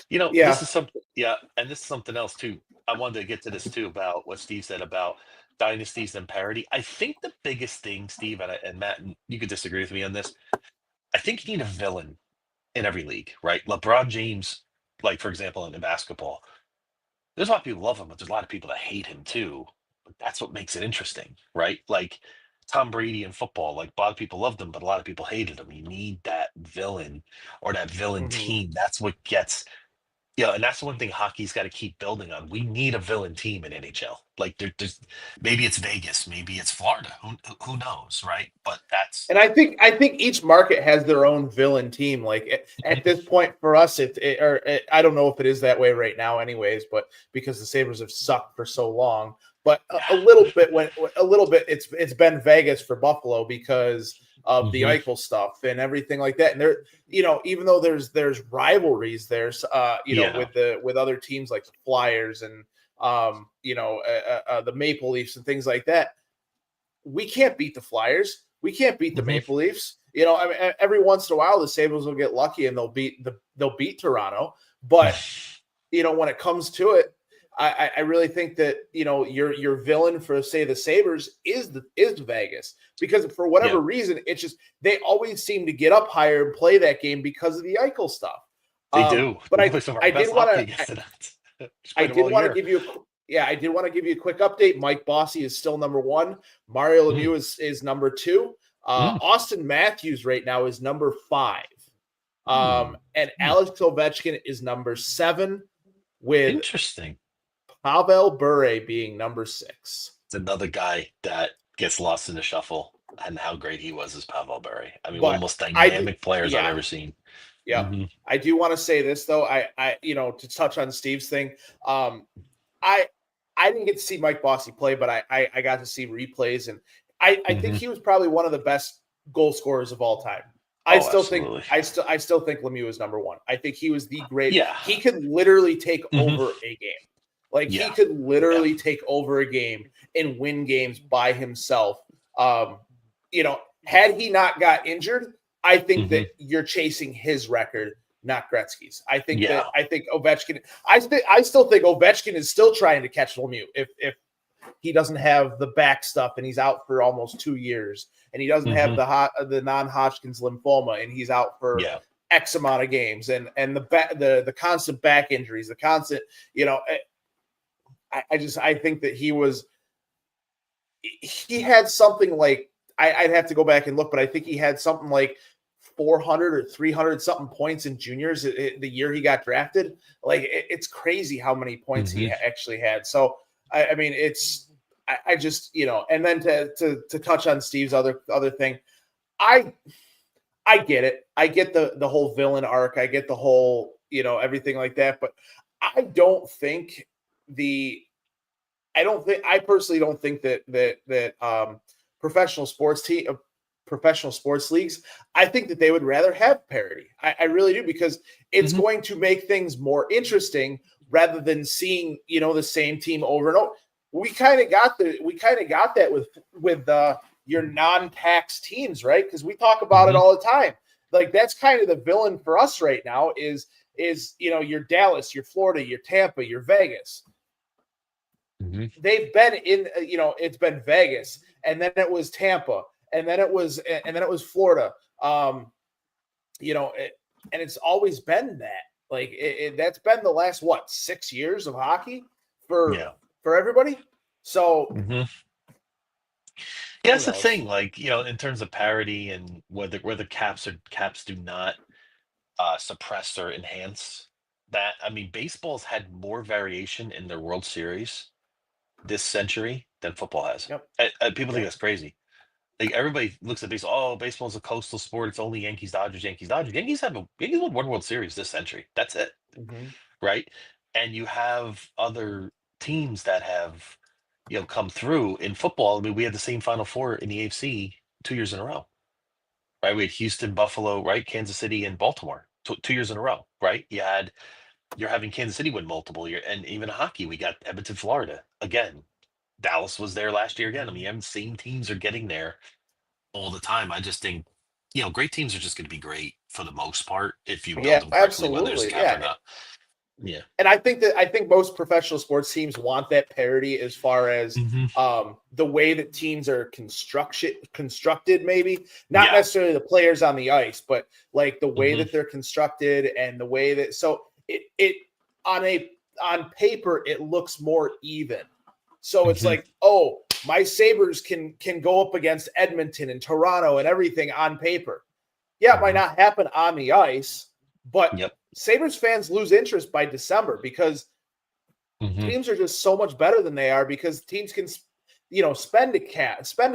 Speaker 3: Yeah.
Speaker 4: This is something, yeah, and this is something else too. I wanted to get to this too about what Steve said about dynasties and parity. I think the biggest thing, Steve, and Matt, and you could disagree with me on this. I think you need a villain in every league, right? LeBron James, like for example, in basketball, there's a lot of people who love him, but there's a lot of people that hate him too. But that's what makes it interesting, right? Like Tom Brady in football, like a lot of people loved him, but a lot of people hated him. You need that villain or that villain team. That's what gets. Yeah, and that's the one thing hockey's got to keep building on. We need a villain team in NHL. Like there's maybe it's Vegas, maybe it's Florida. Who knows, right? But that's
Speaker 3: And I think each market has their own villain team. Like at this point for us, I don't know if it is that way right now, anyways. But because the Sabres have sucked for so long, but a little bit it's been Vegas for Buffalo because of the Eichel stuff and everything like that. And there, even though there's rivalries, there's with other teams like the Flyers and the Maple Leafs and things like that. We can't beat the Flyers. We can't beat the Maple Leafs. I mean, every once in a while, the Sabres will get lucky and they'll beat Toronto. But when it comes to it, I really think that your villain for, say, the Sabres is Vegas, because for whatever reason, it's just they always seem to get up higher and play that game because of the Eichel stuff.
Speaker 4: They do.
Speaker 3: But I did want to give you. I did want to give you a quick update. Mike Bossy is still number 1. Mario Lemieux is number 2. Austin Matthews right now is number 5. And Alex Ovechkin is number 7, with
Speaker 4: interesting.
Speaker 3: Pavel Bure being number 6.
Speaker 4: It's another guy that gets lost in the shuffle, and how great he was as Pavel Bure. I mean, one of the most dynamic players I've ever seen.
Speaker 3: Yeah. I do want to say this though. I to touch on Steve's thing. I didn't get to see Mike Bossy play, but I got to see replays, and I think he was probably one of the best goal scorers of all time. I still think Lemieux is number 1. I think he was the great. Yeah. He could literally take over a game. Like he could literally take over a game and win games by himself. Had he not got injured, I think that you're chasing his record, not Gretzky's. I think Ovechkin. I still think Ovechkin is still trying to catch Lemieux if he doesn't have the back stuff and he's out for almost 2 years, and he doesn't have the non-Hodgkin's lymphoma and he's out for X amount of games, and the constant back injuries, the constant I think that he had something like, I'd have to go back and look, but I think he had something like 400 or 300 something points in juniors the year he got drafted. Like it's crazy how many points he actually had. So I mean, I just and then to touch on Steve's other thing, I get it. I get the whole villain arc. I get the whole everything like that. But I personally don't think that professional sports professional sports leagues, I think that they would rather have parity. I really do, because it's going to make things more interesting rather than seeing, the same team over and over. We kind of got that with your non-tax teams, right? Because we talk about it all the time. Like, that's kind of the villain for us right now is your Dallas, your Florida, your Tampa, your Vegas. They've been in, it's been Vegas, and then it was Tampa, and then it was Florida. And it's always been that. Like, that's been the last 6 years of hockey for everybody. So
Speaker 4: that's the thing. Like, in terms of parity and whether caps do not suppress or enhance that. I mean, baseball's had more variation in their World Series this century than football has. People think that's crazy. Like, everybody looks at baseball. Oh, baseball's a coastal sport. It's only Yankees, Dodgers, Yankees, Dodgers. Yankees won one World Series this century. That's it, right? And you have other teams that have, come through in football. I mean, we had the same Final Four in the AFC 2 years in a row, right? We had Houston, Buffalo, right? Kansas City, and Baltimore 2 years in a row, right? You're having Kansas City win multiple years, and even hockey, we got Edmonton, Florida again. Dallas was there last year again. I mean, same teams are getting there all the time. I just think, great teams are just going to be great for the most part if you build them correctly, whether there's a cap or not. Yeah.
Speaker 3: And I think most professional sports teams want that parity as far as the way that teams are constructed, maybe not necessarily the players on the ice, but like the way that they're constructed and the way that, so it on paper, it looks more even. So it's like, oh, my Sabres can go up against Edmonton and Toronto and everything on paper. Yeah, it might not happen on the ice, but Sabres fans lose interest by December because teams are just so much better than they are, because teams can, spend to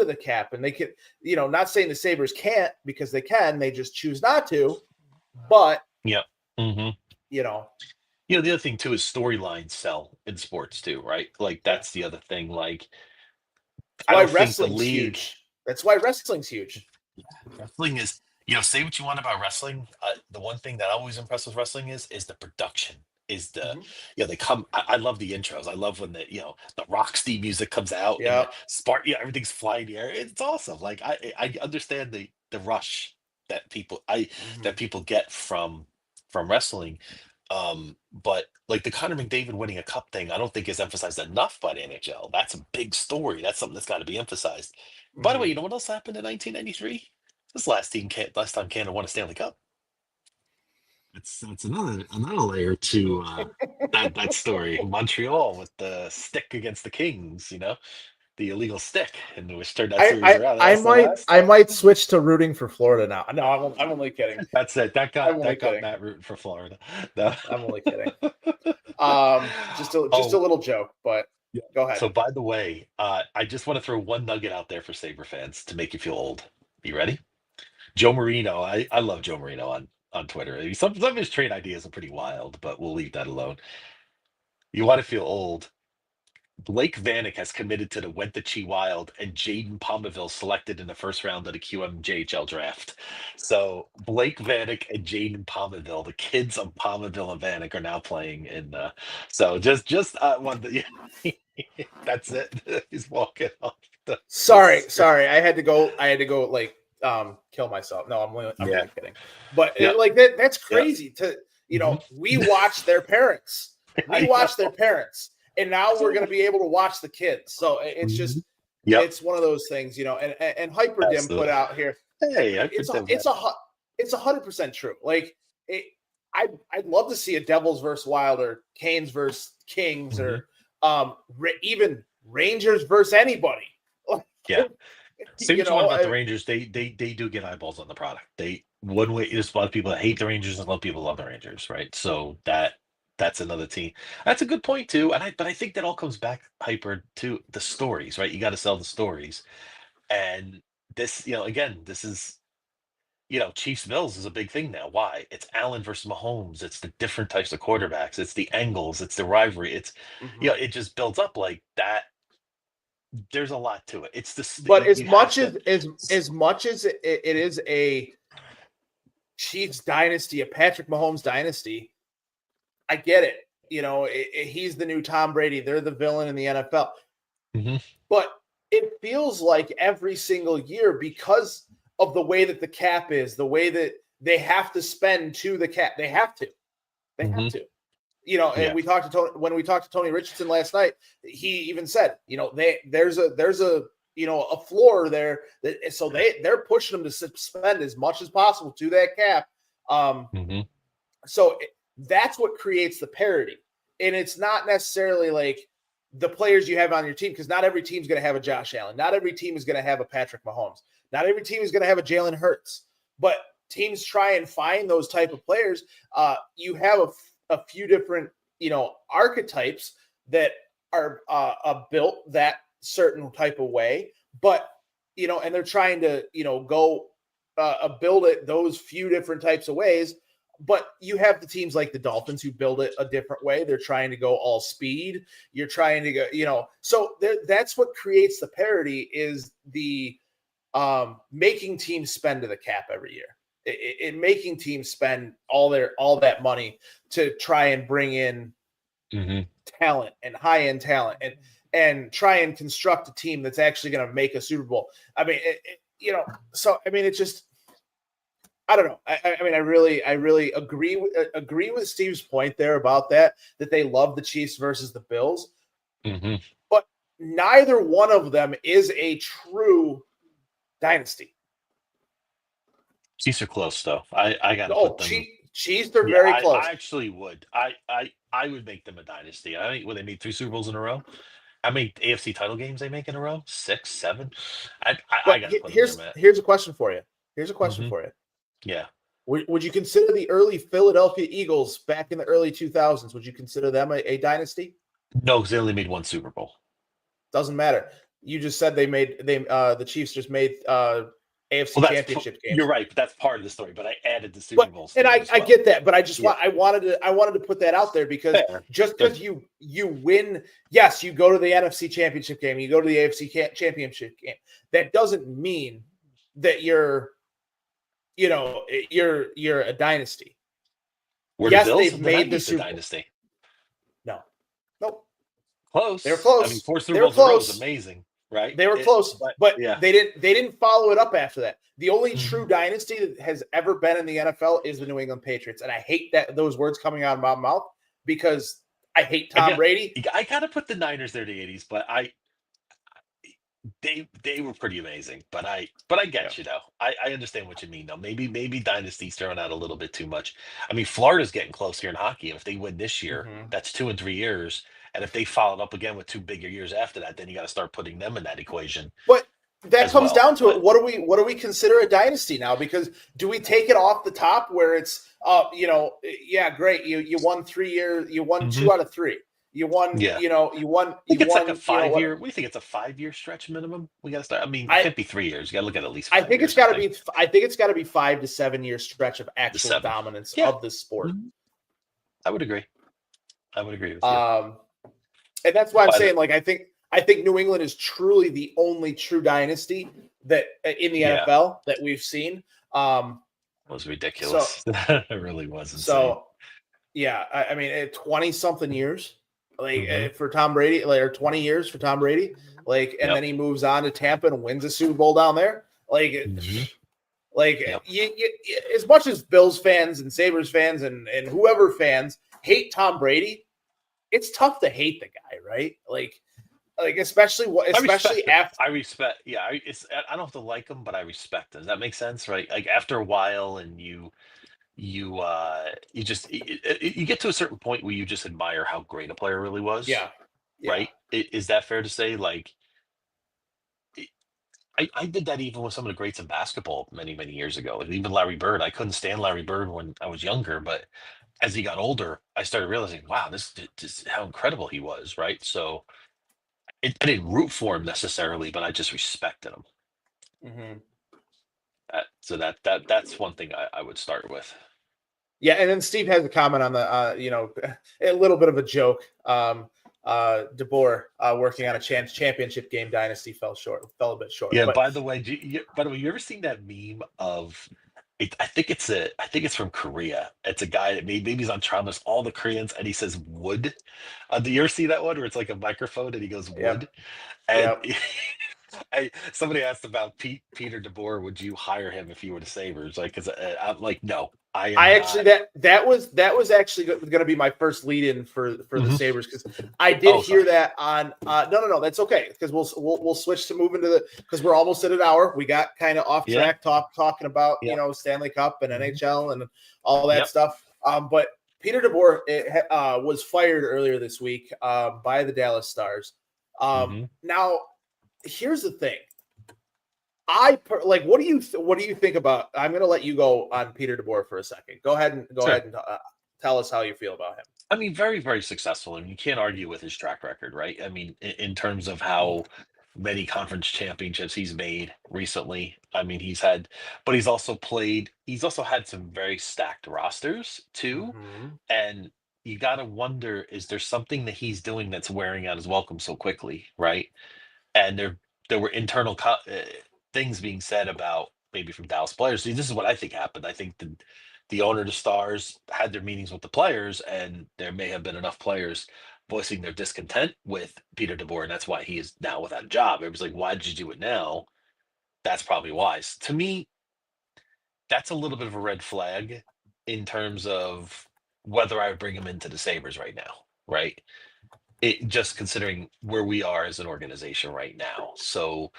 Speaker 3: the cap, and they can, not saying the Sabres can't, because they can, they just choose not to. But
Speaker 4: the other thing too is storylines sell in sports too, right? Like, that's the other thing. Like, I don't think the league.
Speaker 3: Huge. That's why wrestling's huge.
Speaker 4: Wrestling is, say what you want about wrestling. The one thing that always impresses wrestling is the production. Is the they come. I love the intros. I love when the rock steam music comes out. And the spark. Everything's flying in the air. It's awesome. Like, I understand the rush that people get from wrestling. But like the Connor McDavid winning a cup thing, I don't think is emphasized enough by the NHL. That's a big story. That's something that's got to be emphasized. By the way, you know what else happened in 1993? This last time Canada won a Stanley Cup. That's another layer to that story. Montreal with the stick against the Kings, the illegal stick, and which turned that series around.
Speaker 3: I might switch to rooting for Florida now. No, I'm only kidding.
Speaker 4: That's it. That got Matt rooting for Florida. No.
Speaker 3: I'm only kidding. Just a little joke, but go ahead.
Speaker 4: So, by the way, I just want to throw one nugget out there for Sabre fans to make you feel old. You ready? Joe Marino. I love Joe Marino on Twitter. I mean, some of his trade ideas are pretty wild, but we'll leave that alone. You want to feel old? Blake Vanek has committed to the Wenatchee Wild, and Jaden Palmerville selected in the first round of the QMJHL draft. So Blake Vanek and Jaden Palmerville, the kids of Palmerville and Vanek, are now playing in. So just one. That's it. He's walking off.
Speaker 3: Sorry. I had to go. Like kill myself. No, I'm only kidding. But that's crazy. To we watch their parents. Their parents. And now we're going to be able to watch the kids. So it's just, it's one of those things, and Hyperdim put out here.
Speaker 4: Hey,
Speaker 3: it's 100% true. Like, I'd love to see a Devils versus Wild, or Canes versus Kings, or even Rangers versus anybody.
Speaker 4: Yeah. Say what you want about the Rangers. They do get eyeballs on the product. There's a lot of people that hate the Rangers and a lot of people love the Rangers, right? So that's another team. That's a good point too. But I think that all comes back, Hyper, to the stories, right? You got to sell the stories. And this, again, this is, Chiefs Bills is a big thing now. Why? It's Allen versus Mahomes. It's the different types of quarterbacks. It's the angles. It's the rivalry. It's, it just builds up like that. there's a lot to it. It's
Speaker 3: But as
Speaker 4: you
Speaker 3: much
Speaker 4: have
Speaker 3: as
Speaker 4: to.
Speaker 3: as much as it is a Chiefs dynasty, a Patrick Mahomes dynasty, I get it. He's the new Tom Brady. They're the villain in the NFL.
Speaker 4: Mhm.
Speaker 3: But it feels like every single year, because of the way that the cap is, the way that they have to spend to the cap, they have to. They have to. And
Speaker 4: Yeah.
Speaker 3: we talked to Tony, when we talked to Tony Richardson last night, he even said, there's a floor there that, so they're pushing them to spend as much as possible to that cap. So that's what creates the parity. And it's not necessarily like the players you have on your team, because not every team's going to have a Josh Allen. Not every team is going to have a Patrick Mahomes. Not every team is going to have a Jalen Hurts. But teams try and find those type of players. You have a few different, archetypes that are built that certain type of way. But, and they're trying to, go build it those few different types of ways. But you have the teams like the Dolphins who build it a different way. They're trying to go all speed. You're trying to go, so that's what creates the parity, is the making teams spend to the cap every year. It making teams spend all that money to try and bring in talent and high-end talent and try and construct a team that's actually going to make a Super Bowl. I mean, it's just, I don't know. I mean, I really agree with Steve's point there about that they love the Chiefs versus the Bills. But neither one of them is a true dynasty.
Speaker 4: Chiefs are close, though. I got to put them.
Speaker 3: Chiefs, they're very close.
Speaker 4: I actually would. I would make them a dynasty. I think when they made 3 Super Bowls in a row. How many AFC title games they make in a row? 6, 7. I got to put them there, Matt.
Speaker 3: Here's a question for you.
Speaker 4: Yeah.
Speaker 3: Would you consider the early Philadelphia Eagles back in the early 2000s? Would you consider them a dynasty?
Speaker 4: No, because they only made 1 Super Bowl.
Speaker 3: Doesn't matter. You just said the Chiefs just made AFC championship games.
Speaker 4: You're right, but that's part of the story. But I added the Super Bowl.
Speaker 3: And I get that, but I wanted to put that out there because just because you win, yes, you go to the NFC championship game, you go to the AFC championship game. That doesn't mean that you're a dynasty.
Speaker 4: Yes, they've made the Super dynasty.
Speaker 3: Nope.
Speaker 4: Close.
Speaker 3: They were close.
Speaker 4: I mean, 4 Super Bowls in a row is amazing. Right,
Speaker 3: they were close, but they didn't follow it up after that. The only true dynasty that has ever been in the NFL is the New England Patriots, and I hate those words coming out of my mouth because I hate Tom Brady.
Speaker 4: I gotta put the Niners there, the '80s, but they were pretty amazing. But I get you though. I understand what you mean though. Maybe dynasty's throwing out a little bit too much. I mean, Florida's getting close here in hockey, and if they win this year, that's 2 and 3 years. And if they followed up again with 2 bigger years after that, then you got to start putting them in that equation.
Speaker 3: But that comes down to it. What do we consider a dynasty now? Because do we take it off the top where it's, great. You won 3 years. You won 2 out of 3. You won. You won.
Speaker 4: It's like a 5 year. We think it's a 5-year stretch minimum. We got to start. I mean, it can't be 3 years. You got to look at least. 5
Speaker 3: I think it's got to be. I think it's got to be 5 to 7 year stretch of actual dominance of the sport.
Speaker 4: I would agree. With you.
Speaker 3: And that's why I'm saying, like, I think New England is truly the only true dynasty that in the NFL that we've seen.
Speaker 4: It was ridiculous. It really was insane.
Speaker 3: So, I mean, 20-something years, like for Tom Brady, or 20 years for Tom Brady, and then he moves on to Tampa and wins a Super Bowl down there. You, as much as Bills fans and Sabres fans and whoever fans hate Tom Brady, it's tough to hate the guy, right? Especially after.
Speaker 4: I respect. Yeah, I don't have to like him, but I respect him. Does that make sense, right? Like after a while, and you just you get to a certain point where you just admire how great a player really was.
Speaker 3: Yeah.
Speaker 4: Right. Is that fair to say? Like, I did that even with some of the greats in basketball many years ago. Like even Larry Bird. I couldn't stand Larry Bird when I was younger, but as he got older, I started realizing, wow, this how incredible he was, right? So I didn't root for him necessarily, but I just respected him. So that's one thing I would start with.
Speaker 3: Yeah, and then Steve has a comment on the, a little bit of a joke. DeBoer working on a championship game dynasty fell a bit short.
Speaker 4: Yeah.
Speaker 3: But
Speaker 4: By the way, you ever seen that meme of? I think it's from Korea. It's a guy that maybe he's on trial. There's all the Koreans, and he says "wood." Do you ever see that one where it's like a microphone and he goes "wood"?
Speaker 3: yep,
Speaker 4: And
Speaker 3: yep.
Speaker 4: somebody asked about Peter DeBoer. Would you hire him if you were the Sabres? Like, because I'm like, no, I am
Speaker 3: I
Speaker 4: not.
Speaker 3: actually that was actually going to be my first lead in for the Sabres, because I did hear that on no, that's okay, because we'll switch to moving to the, because we're almost at an hour. We got kind of off track talking about Stanley Cup and NHL and all that stuff. But Peter DeBoer was fired earlier this week by the Dallas Stars. Now, here's the thing. What do you think about? I'm going to let you go on Peter DeBoer for a second. Go ahead and tell us how you feel about him.
Speaker 4: I mean, very, very successful, and you can't argue with his track record, right? I mean, in terms of how many conference championships he's made recently. I mean, he's also had some very stacked rosters too. And you got to wonder, is there something that he's doing that's wearing out his welcome so quickly, right? And there were internal things being said about, maybe from Dallas players. See, this is what I think happened. I think the owner of the Stars had their meetings with the players, and there may have been enough players voicing their discontent with Peter DeBoer, and that's why he is now without a job. It was like, why did you do it now? That's probably wise. To me, that's a little bit of a red flag in terms of whether I would bring him into the Sabres right now, right? It just considering where we are as an organization right now. So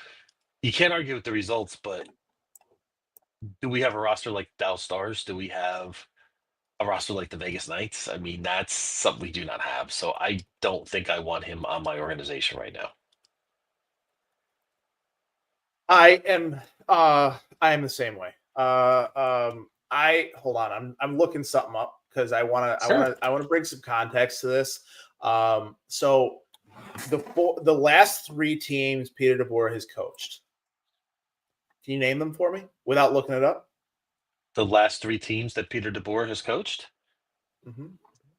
Speaker 4: you can't argue with the results, but do we have a roster like Dallas Stars? Do we have a roster like the Vegas Knights? I mean, that's something we do not have. So I don't think I want him on my organization right now.
Speaker 3: I am the same way. Hold on. I'm looking something up because I want to bring some context to this. So the last 3 teams Peter DeBoer has coached. Can you name them for me without looking it up?
Speaker 4: The last 3 teams that Peter DeBoer has coached?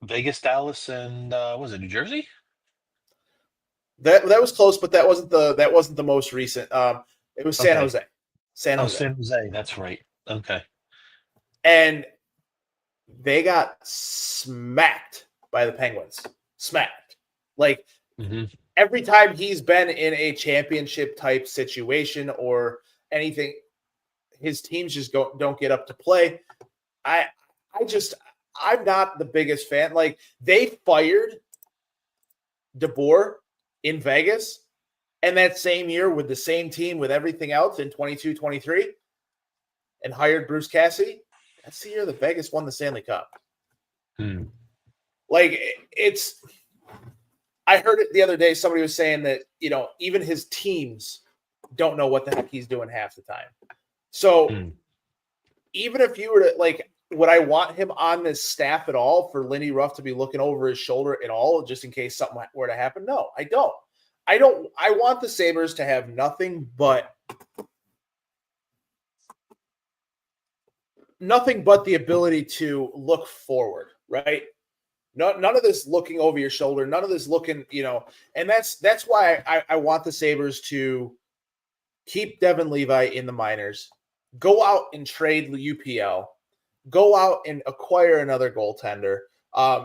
Speaker 4: Vegas, Dallas, and was it New Jersey?
Speaker 3: That was close, but that wasn't the most recent. It was San Jose. San
Speaker 4: Jose. That's right. Okay.
Speaker 3: And they got smacked by the Penguins. Smacked. Like every time he's been in a championship type situation or anything, his teams just don't get up to play. I'm not the biggest fan. Like, they fired DeBoer in Vegas, and that same year with the same team with everything else in 22-23, and hired Bruce Cassidy. That's the year that Vegas won the Stanley Cup. Like, I heard it the other day. Somebody was saying that, even his teams don't know what the heck he's doing half the time. So even if you were to, like, would I want him on this staff at all for Lindy Ruff to be looking over his shoulder at all, just in case something were to happen? No, I don't. I want the Sabres to have nothing but the ability to look forward, right? None of this looking over your shoulder, none of this looking, and that's why I want the Sabres to keep Devin Levi in the minors, go out and trade UPL, go out and acquire another goaltender.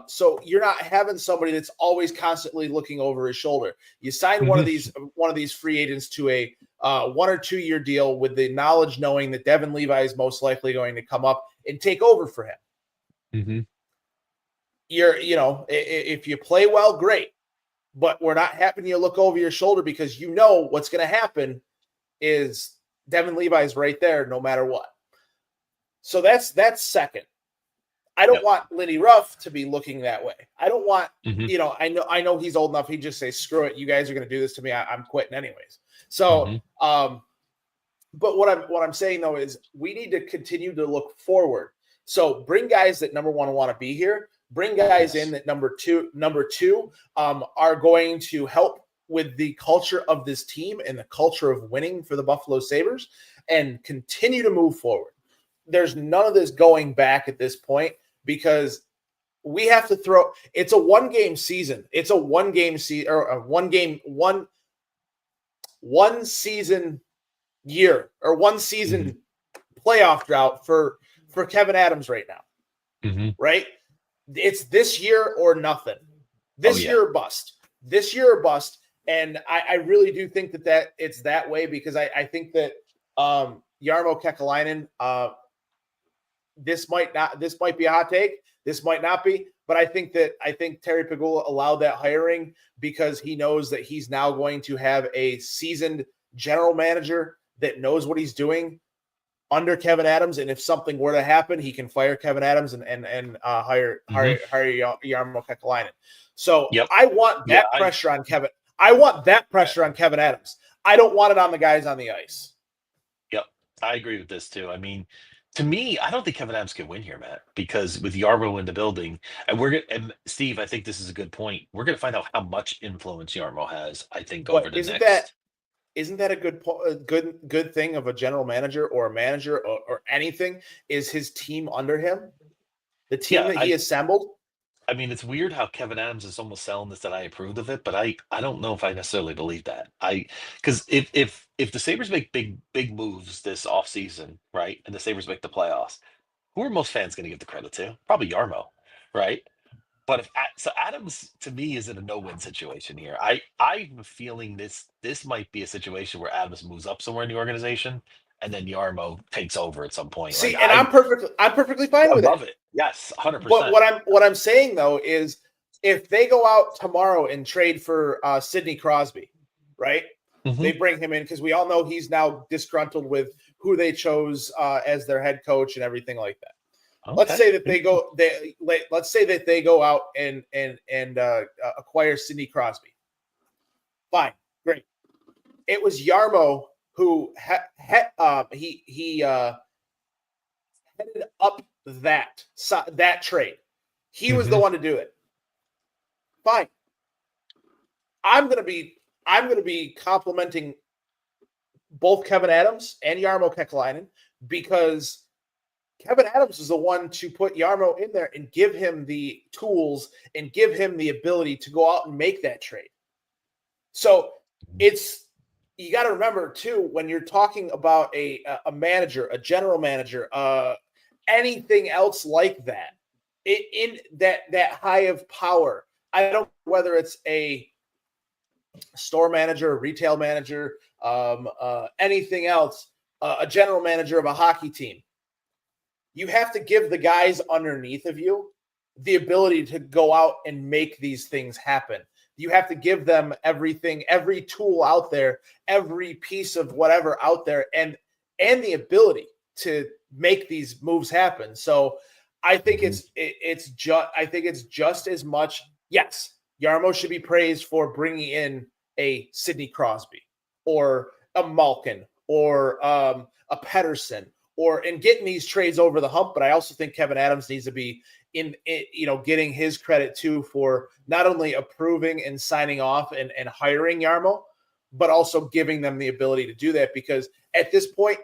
Speaker 3: So you're not having somebody that's always constantly looking over his shoulder. You sign one of these free agents to a 1 or 2 year deal with the knowledge, knowing that Devin Levi is most likely going to come up and take over for him. If you play well, great, but we're not having you look over your shoulder, because what's going to happen is Devin Levi is right there no matter what. So that's second. I don't want Lindy Ruff to be looking that way. I don't want, I know he's old enough. He'd just say, screw it. You guys are going to do this to me. I'm quitting anyways. So, but what I'm saying though, is we need to continue to look forward. So bring guys that, number one, want to be here. Bring guys in that number two are going to help with the culture of this team and the culture of winning for the Buffalo Sabres, and continue to move forward. There's none of this going back at this point, because we have to throw. It's a 1-game season. It's a 1-game season or a 1-game one season year or 1-season playoff drought for Kevin Adams right now. Right? It's this year or nothing. This year or bust. This year or bust. And I really do think that it's that way because I think that Jarmo Kekalainen, this might be a hot take. This might not be, but I think Terry Pegula allowed that hiring because he knows that he's now going to have a seasoned general manager that knows what he's doing under Kevin Adams. And if something were to happen, he can fire Kevin Adams and hire Jarmo Kekalainen. So I want that pressure on Kevin. I want that pressure on Kevin Adams. I don't want it on the guys on the ice.
Speaker 4: Yep. I agree with this too. I mean, to me, I don't think Kevin Adams can win here, Matt, because with Yarmo in the building, and Steve, I think this is a good point. We're going to find out how much influence Yarmo has, I think, over the next.
Speaker 3: Isn't that a good thing of a general manager or a manager or anything? Is his team under him? The team that he assembled?
Speaker 4: I mean, it's weird how Kevin Adams is almost selling this that I approved of it, but I don't know if I necessarily believe that. Because if the Sabres make big moves this offseason, right, and the Sabres make the playoffs, who are most fans going to give the credit to? Probably Yarmo, right? But so Adams to me is in a no-win situation here. I'm feeling this might be a situation where Adams moves up somewhere in the organization, and then Yarmo takes over at some point.
Speaker 3: See, and I'm perfectly fine with it.
Speaker 4: I love it. Yes, 100%.
Speaker 3: But what I'm saying though is, if they go out tomorrow and trade for Sidney Crosby, right? They bring him in because we all know he's now disgruntled with who they chose as their head coach and everything like that. Okay. Let's say that they go out and acquire Sidney Crosby. Fine, great. It was Yarmo who headed up that trade. He was the one to do it. Fine. I'm gonna be complimenting both Kevin Adams and Jarmo Kekalainen because Kevin Adams is the one to put Yarmo in there and give him the tools and give him the ability to go out and make that trade. So you got to remember too, when you're talking about a manager, a general manager, anything else like that, in that high of power, I don't know whether it's a store manager, a retail manager, anything else, a general manager of a hockey team. You have to give the guys underneath of you the ability to go out and make these things happen. You have to give them everything, every tool out there, every piece of whatever out there, and the ability to make these moves happen. So I think it's just as much. Yes, Yarmo should be praised for bringing in a Sidney Crosby or a Malkin or a Pettersson and getting these trades over the hump. But I also think Kevin Adams needs to be getting his credit too for not only approving and signing off and hiring Yarmo, but also giving them the ability to do that. Because at this point,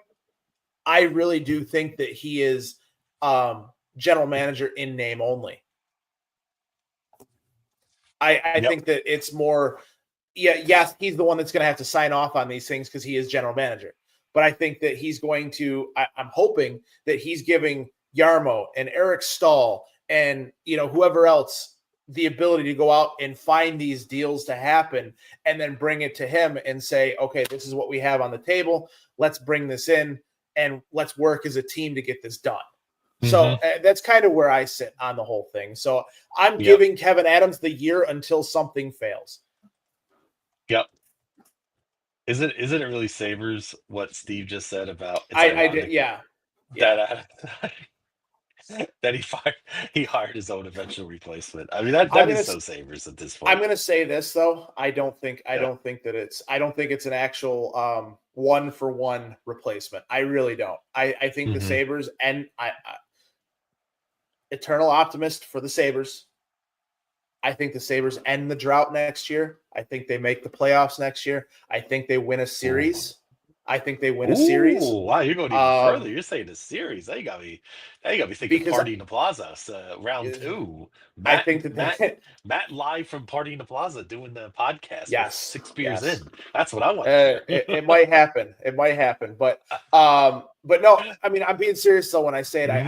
Speaker 3: I really do think that he is general manager in name only. I think that it's more, yes, he's the one that's going to have to sign off on these things because he is general manager. But I think that he's going to, I'm hoping that he's giving Yarmo and Eric Stahl and, whoever else the ability to go out and find these deals to happen and then bring it to him and say, okay, this is what we have on the table. Let's bring this in and let's work as a team to get this done. So that's kind of where I sit on the whole thing. So I'm giving Kevin Adams the year until something fails.
Speaker 4: Yep. Isn't it really Sabres what Steve just said about?
Speaker 3: I did, yeah.
Speaker 4: That he hired his own eventual replacement. I mean that is so Sabres at this point.
Speaker 3: I'm going to say this though. I don't think it's an actual 1-for-1 replacement. I really don't. I think the Sabres, and I eternal optimist for the Sabres. I think the Sabres end the drought next year. I think they make the playoffs next year. I think they win a series. I think they win a series.
Speaker 4: Ooh, wow, you're going even further. You're saying a series. Now you got me thinking
Speaker 3: Because
Speaker 4: Party in the Plaza, round two.
Speaker 3: I
Speaker 4: Matt,
Speaker 3: think that
Speaker 4: Matt,
Speaker 3: they,
Speaker 4: Matt live from Party in the Plaza doing the podcast with
Speaker 3: yes,
Speaker 4: 6 beers
Speaker 3: yes.
Speaker 4: in. That's what I want to hear.
Speaker 3: It might happen. It might happen. But no, I mean, I'm being serious though when I say it.
Speaker 4: Mhm.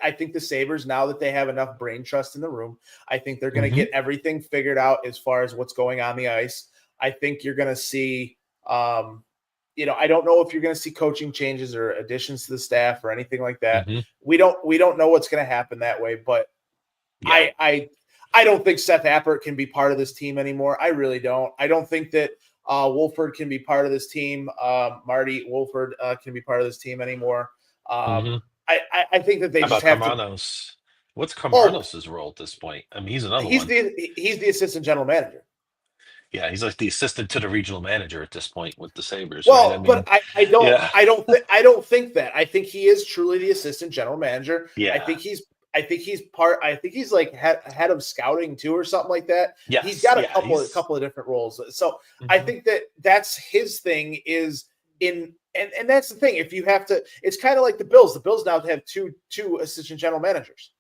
Speaker 3: I think the Sabres, now that they have enough brain trust in the room, I think they're going to
Speaker 4: Mhm.
Speaker 3: get everything figured out as far as what's going on the ice. I think you're going to see, I don't know if you're going to see coaching changes or additions to the staff or anything like that.
Speaker 4: Mhm.
Speaker 3: We don't know what's going to happen that way, but
Speaker 4: Yeah.
Speaker 3: I don't think Seth Appert can be part of this team anymore. I really don't. I don't think that Wolford can be part of this team. Marty Wolford can be part of this team anymore.
Speaker 4: Mhm.
Speaker 3: I think that they
Speaker 4: How
Speaker 3: just
Speaker 4: about
Speaker 3: have to.
Speaker 4: Carmanos? What's
Speaker 3: Oh,
Speaker 4: Carmanos' role at this point? I mean, he's another
Speaker 3: he's
Speaker 4: one.
Speaker 3: the assistant general manager.
Speaker 4: Yeah, he's like the assistant to the regional manager at this point with the Sabres, right? I
Speaker 3: Well, but
Speaker 4: mean, yeah,
Speaker 3: I don't think that. I think he is truly the assistant general manager.
Speaker 4: yeah,
Speaker 3: I think he's like head of scouting too or something like that. He's
Speaker 4: yes,
Speaker 3: got a
Speaker 4: yeah, he's.
Speaker 3: couple of different roles. So I
Speaker 4: Mhm.
Speaker 3: think that that's his thing is in and that's the thing. If you have to, it's kind of like the Bills. The Bills now have two assistant general managers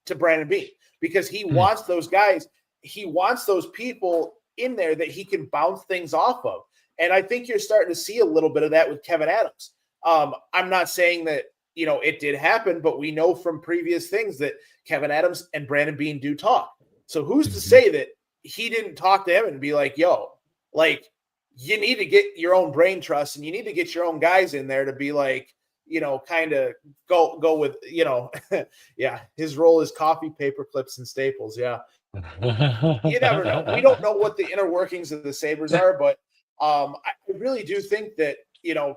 Speaker 3: to Brandon Beane because he
Speaker 4: Mm.
Speaker 3: wants those guys. He wants those people in there that he can bounce things off of. And I think you're starting to see a little bit of that with Kevin Adams. I'm not saying that, it did happen, but we know from previous things that Kevin Adams and Brandon Beane do talk. So who's to
Speaker 4: Mhm.
Speaker 3: say that he didn't talk to him and be like, yo, like, you need to get your own brain trust and you need to get your own guys in there to be like, kind of go with, yeah, his role is coffee, paper clips, and staples. Yeah. You never know. We don't know what the inner workings of the Sabres are, but I really do think that,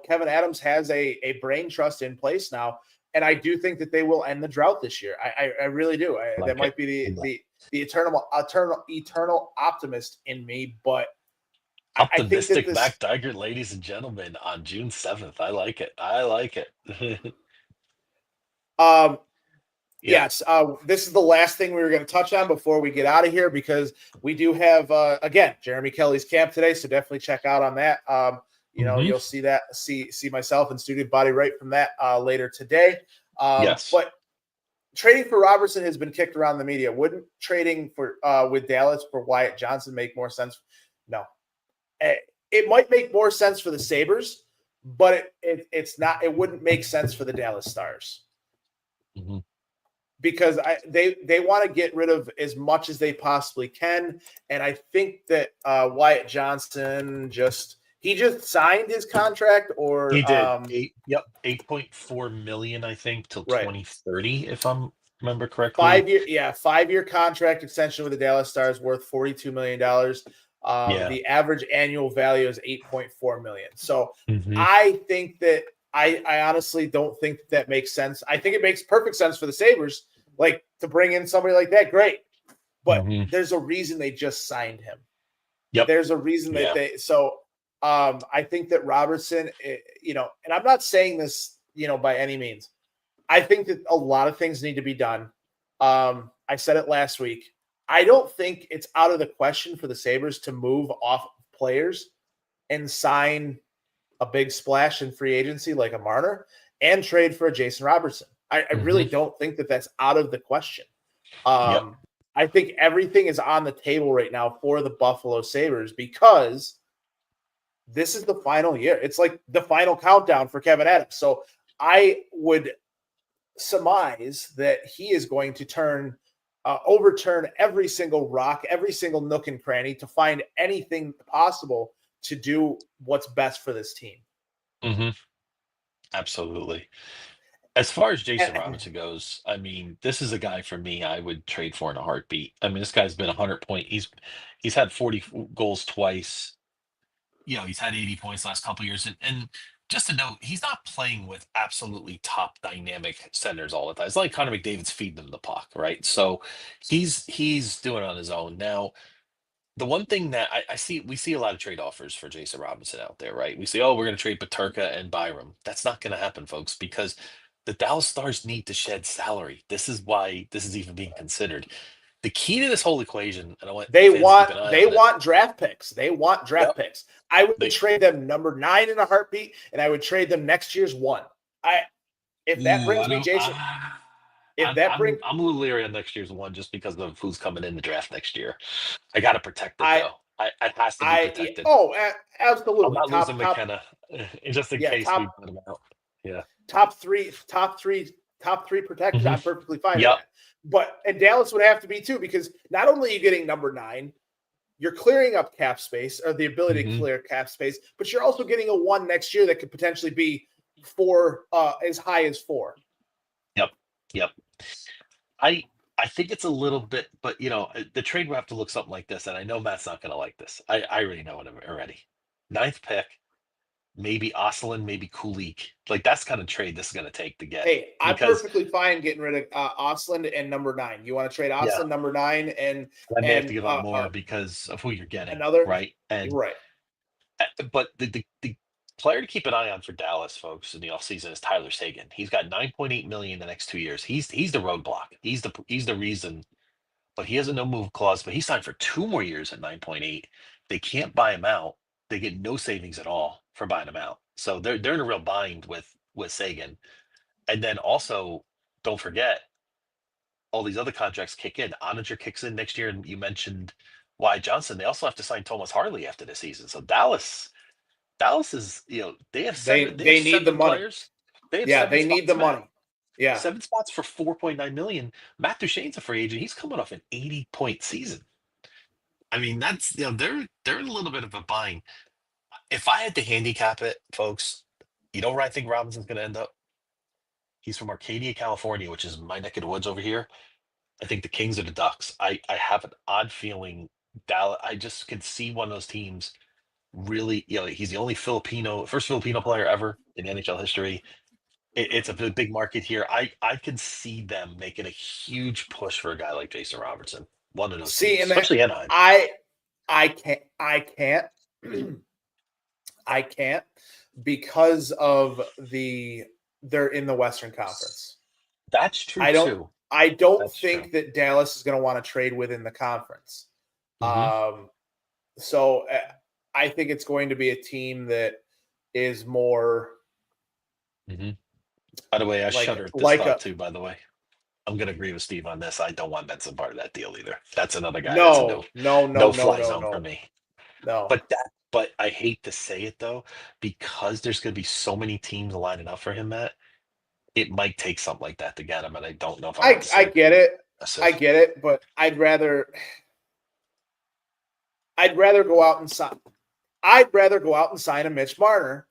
Speaker 3: Kevin Adams has a brain trust in place now. And I do think that they will end the drought this year. I really do. That
Speaker 4: Like it.
Speaker 3: might be the eternal optimist in me, but I think that
Speaker 4: Optimistic
Speaker 3: this
Speaker 4: Matt Diegert, ladies and gentlemen, on June 7th. I like it. I like it.
Speaker 3: um
Speaker 4: Yeah.
Speaker 3: yes, this is the last thing we were going to touch on before we get out of here because we do have again Jeremy Kelly's camp today, so definitely check out on that.
Speaker 4: Mhm.
Speaker 3: You'll see myself and Student Body right from that later today.
Speaker 4: Yes.
Speaker 3: But trading for Robertson has been kicked around the media. Wouldn't trading for with Dallas for Wyatt Johnson make more sense? No, it might make more sense for the Sabres, but it's not. It wouldn't make sense for the Dallas Stars
Speaker 4: Mhm.
Speaker 3: because they want to get rid of as much as they possibly can, and I think that Wyatt Johnson he just signed his contract,
Speaker 4: He
Speaker 3: or
Speaker 4: did 8.4 million, I think, till
Speaker 3: right
Speaker 4: 2030, if I'm remember correctly.
Speaker 3: 5 year contract extension with the Dallas Stars worth $42 million.
Speaker 4: Yeah.
Speaker 3: The average annual value is 8.4 million. So
Speaker 4: Mhm.
Speaker 3: I think that I honestly don't think that makes sense. I think it makes perfect sense for the Sabres, like to bring in somebody like that. Great. But
Speaker 4: Mhm.
Speaker 3: there's a reason they just signed him.
Speaker 4: Yep.
Speaker 3: There's a reason that
Speaker 4: Yeah.
Speaker 3: I think that Robertson, and I'm not saying this, by any means. I think that a lot of things need to be done. I said it last week. I don't think it's out of the question for the Sabres to move off players and sign a big splash in free agency like a Marner and trade for a Jason Robertson. I really
Speaker 4: Mhm.
Speaker 3: don't think that that's out of the question.
Speaker 4: Yep.
Speaker 3: I think everything is on the table right now for the Buffalo Sabres because this is the final year. It's like the final countdown for Kevin Adams. So I would surmise that he is going to overturn every single rock, every single nook and cranny to find anything possible to do what's best for this team.
Speaker 4: Mhm. Absolutely. As far as Jason
Speaker 3: And,
Speaker 4: Robinson goes, I mean, this is a guy for me I would trade for in a heartbeat. I mean, this guy's been 100 point. He's had 40 goals twice. He's had 80 points last couple years. And just to note, he's not playing with absolutely top dynamic centers all the time. It's like Connor McDavid's feeding him the puck, right? So he's doing it on his own. Now, the one thing that I see, we see a lot of trade offers for Jason Robinson out there, right? We say, oh, we're going to trade Paterka and Byram. That's not going to happen, folks, because the Dallas Stars need to shed salary. This is why this is even being considered. The key to this whole equation, and I want
Speaker 3: They
Speaker 4: fans to keep
Speaker 3: want
Speaker 4: an eye on it.
Speaker 3: draft picks. They want draft
Speaker 4: Yep.
Speaker 3: picks. I would trade them number 9 in a heartbeat, and I would trade them next year's 1. If that brings me Jason.
Speaker 4: I'm a little leery on next year's 1 just because of who's coming in the draft next year. I got to protect it though. It has to be protected.
Speaker 3: Absolutely.
Speaker 4: I'm not losing McKenna just in case we put him out. Yeah.
Speaker 3: Top three protected. I'm perfectly fine with that. And Dallas would have to be too, because not only are you getting number 9, you're clearing up cap space, or the ability to clear cap space, but you're also getting a 1 next year that could potentially be 4, as high as 4.
Speaker 4: Yep. I think it's a little bit, but the trade will have to look something like this, and I know Matt's not going to like this. I already know it already. 9th pick, maybe Oslin, maybe Kulik. Like, that's kind of trade this is going to take to get.
Speaker 3: Hey, I'm perfectly fine getting rid of Oslin and number 9. You want to trade Oslin, number 9, and
Speaker 4: I may have to give up more because of who you're getting.
Speaker 3: Another,
Speaker 4: right? And
Speaker 3: right.
Speaker 4: But the player to keep an eye on for Dallas, folks, in the offseason is Tyler Seguin. He's got $9.8 million the next 2 years. He's the roadblock. He's the reason. But he has a no move clause. But he signed for 2 more years at 9.8. They can't buy him out. They get no savings at all for buying him out. So they're in a real bind with Seguin. And then also, don't forget, all these other contracts kick in. Oninger kicks in next year, and you mentioned Wyatt Johnson. They also have to sign Thomas Harley after the season. So Dallas is, they have 7.
Speaker 3: They need the money.
Speaker 4: Players. They
Speaker 3: need the money. Yeah,
Speaker 4: 7 spots for $4.9 million. Matt Duchene's a free agent. He's coming off an 80-point season. I mean, that's they're in a little bit of a bind. If I had to handicap it, folks, where I think Robinson's going to end up? He's from Arcadia, California, which is my neck of the woods over here. I think the Kings or the Ducks. I have an odd feeling Dallas. I just could see one of those teams really, he's the only first Filipino player ever in NHL history. It's a big market here. I could see them making a huge push for a guy like Jason Robertson. One of those teams, especially Anaheim.
Speaker 3: I can't because of they're in the Western Conference.
Speaker 4: That's true.
Speaker 3: I don't think that Dallas is going to want to trade within the conference. So I think it's going to be a team that is more.
Speaker 4: By the way, I shudder at this thought too. By the way, I'm going to agree with Steve on this. I don't want Benson part of that deal either. That's another guy.
Speaker 3: No
Speaker 4: fly zone for me.
Speaker 3: No,
Speaker 4: but I hate to say it though, because there's going to be so many teams lining up for him, Matt. It might take something like that to get him, and I don't know if
Speaker 3: I get it. I get it, but I'd rather go out and sign. I'd rather go out and sign a Mitch Marner,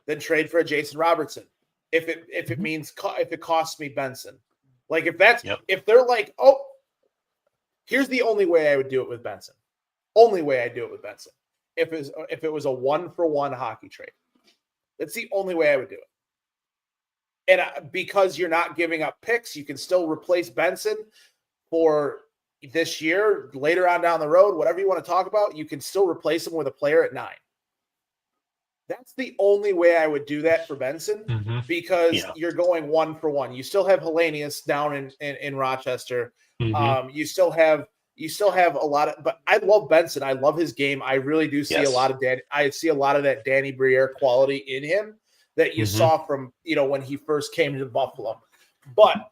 Speaker 3: than trade for a Jason Robertson. If it means if it costs me Benson, like if they're like, oh, here's the only way I would do it with Benson. Only way I do it with Benson. If it was a 1-for-1 hockey trade, that's the only way I would do it. And because you're not giving up picks, you can still replace Benson for this year, later on down the road, whatever you want to talk about, you can still replace him with a player at 9. That's the only way I would do that for Benson, because you're going 1-for-1. You still have Hellenius down in Rochester. You still have a lot of, but I love Benson. I love his game. I really do see a lot of that Danny Briere quality in him that you saw from, when he first came to Buffalo. But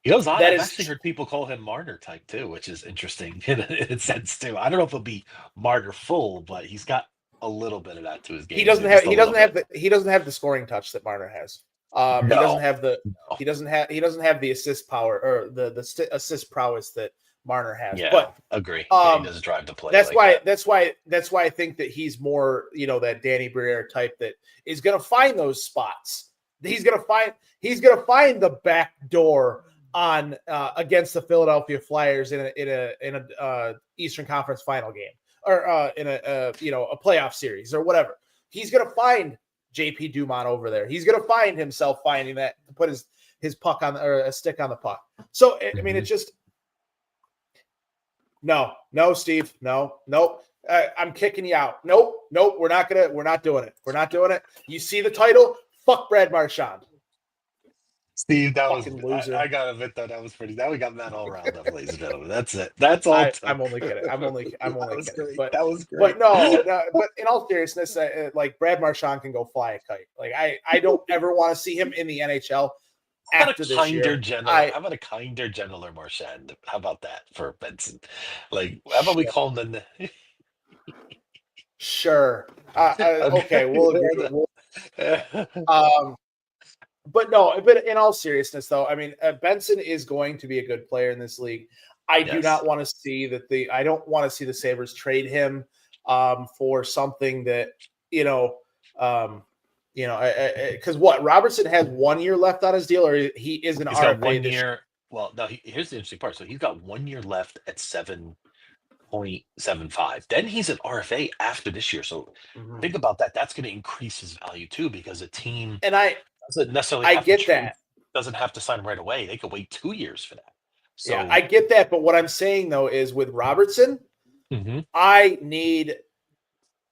Speaker 4: I've actually heard people call him Marner type too, which is interesting in a sense too. I don't know if it'll be Marner full, but he's got a little bit of that to his game.
Speaker 3: He doesn't have the scoring touch that Marner has. He doesn't have the assist power or the assist prowess that Marner has.
Speaker 4: Yeah,
Speaker 3: but
Speaker 4: agree. He doesn't drive the play.
Speaker 3: That's why I think that he's more, that Danny Briere type that is going to find those spots. He's going to find the back door on against the Philadelphia Flyers in a Eastern Conference final game, or in a playoff series or whatever. He's going to find JP Dumont over there. He's going to find himself finding that to put his puck on, or a stick on the puck. So I mean, it's just no, Steve, no. I'm kicking you out. Nope. We're not doing it. We're not doing it. You see the title? Fuck Brad Marchand.
Speaker 4: Steve, that was
Speaker 3: Fucking loser.
Speaker 4: I gotta admit though, that was pretty. Now we got Matt all around up, ladies and gentlemen. That's it. That's all.
Speaker 3: I'm only kidding. I'm only kidding.
Speaker 4: Great.
Speaker 3: But
Speaker 4: that was great.
Speaker 3: But no, but in all seriousness, like Brad Marchand can go fly a kite. Like I don't ever want to see him in the NHL after this year.
Speaker 4: How about a kinder, gentler Marchand? How about that for Benson? Like, how about we call him the?
Speaker 3: Sure. Okay, we'll agree. But no, but in all seriousness, though, I mean, Benson is going to be a good player in this league. I do not want to see I don't want to see the Sabres trade him for something that, because what Robertson has 1 year left on his deal, or he is an RFA.
Speaker 4: Got 1 year. Well, no, here's the interesting part. So he's got 1 year left at 7.75. Then he's an RFA after this year. So think about that. That's going to increase his value too, because a team doesn't necessarily doesn't have to sign him right away. They could wait 2 years for that. So
Speaker 3: yeah, I get that. But what I'm saying though is with Robertson, I need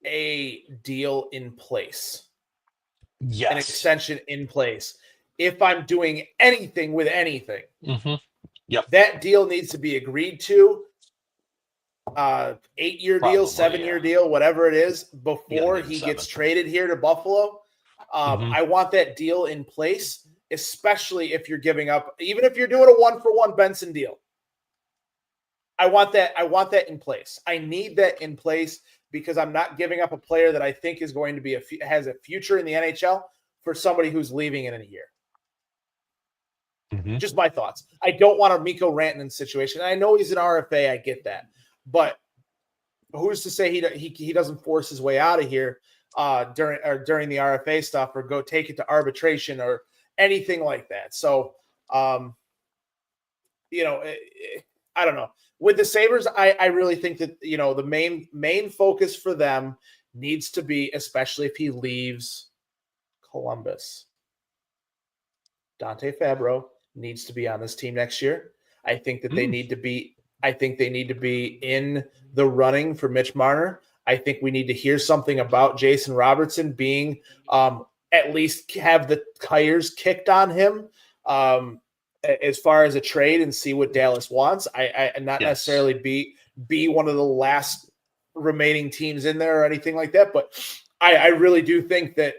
Speaker 3: a deal in place.
Speaker 4: Yes.
Speaker 3: An extension in place. If I'm doing anything with anything, that deal needs to be agreed to. 8-year deal, 7-year deal, whatever it is, before he gets traded here to Buffalo. I want that deal in place, especially if you're giving up, even if you're doing a 1-for-1 Benson deal. I want that in place. I need that in place because I'm not giving up a player that I think is going to be has a future in the NHL for somebody who's leaving in a year. Just my thoughts. I don't want a Mikko Rantanen situation. I know he's an RFA. I get that. But who's to say he doesn't force his way out of here during the RFA stuff, or go take it to arbitration or anything like that? So, I don't know. With the Sabres, I really think that the main focus for them needs to be, especially if he leaves Columbus, Dante Fabro needs to be on this team next year. I think that they need to be. I think they need to be in the running for Mitch Marner. I think we need to hear something about Jason Robertson being at least have the tires kicked on him as far as a trade and see what Dallas wants. I not necessarily be one of the last remaining teams in there or anything like that, but I really do think that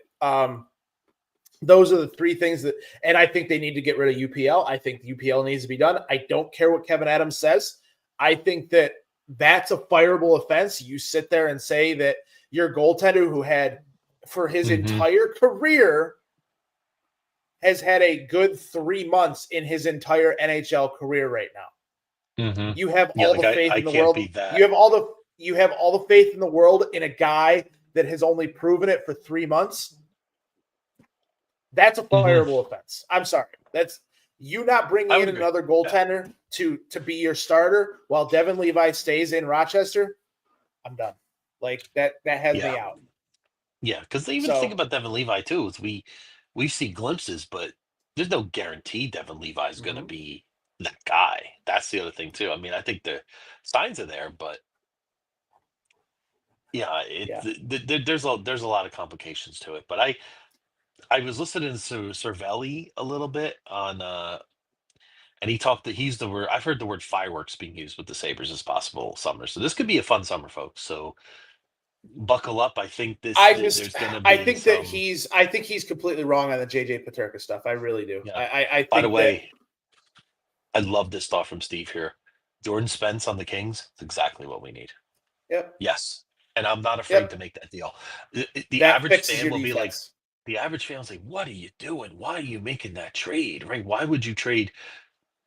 Speaker 3: those are the three things that, and I think they need to get rid of UPL. I think UPL needs to be done. I don't care what Kevin Adams says. I think that that's a fireable offense. You sit there and say that your goaltender, who had for his entire career, has had a good 3 months in his entire NHL career right now. You have all the faith in the world. You have all the faith in the world in a guy that has only proven it for 3 months. That's a fireable offense. I'm sorry. That's you not bringing in another goaltender to be your starter while Devin Levi stays in Rochester. I'm done. Like that has me out.
Speaker 4: Yeah, because even think about Devin Levi too. Is we see glimpses, but there's no guarantee Devin Levi is going to be that guy. That's the other thing too. I mean, I think the signs are there, but there's a lot of complications to it. But I was listening to Cervelli a little bit on, and he talked that he's the word. I've heard the word fireworks being used with the Sabres as possible summer. So this could be a fun summer, folks. So buckle up. I think there's going to be.
Speaker 3: I think he's completely wrong on the JJ Peterka stuff. I really do.
Speaker 4: Yeah.
Speaker 3: I think
Speaker 4: By the way, I love this thought from Steve here. Jordan Spence on the Kings is exactly what we need.
Speaker 3: Yep.
Speaker 4: Yes, and I'm not afraid to make that deal. The average fan will be like. The average fan will say, "What are you doing? Why are you making that trade? Right? Why would you trade?"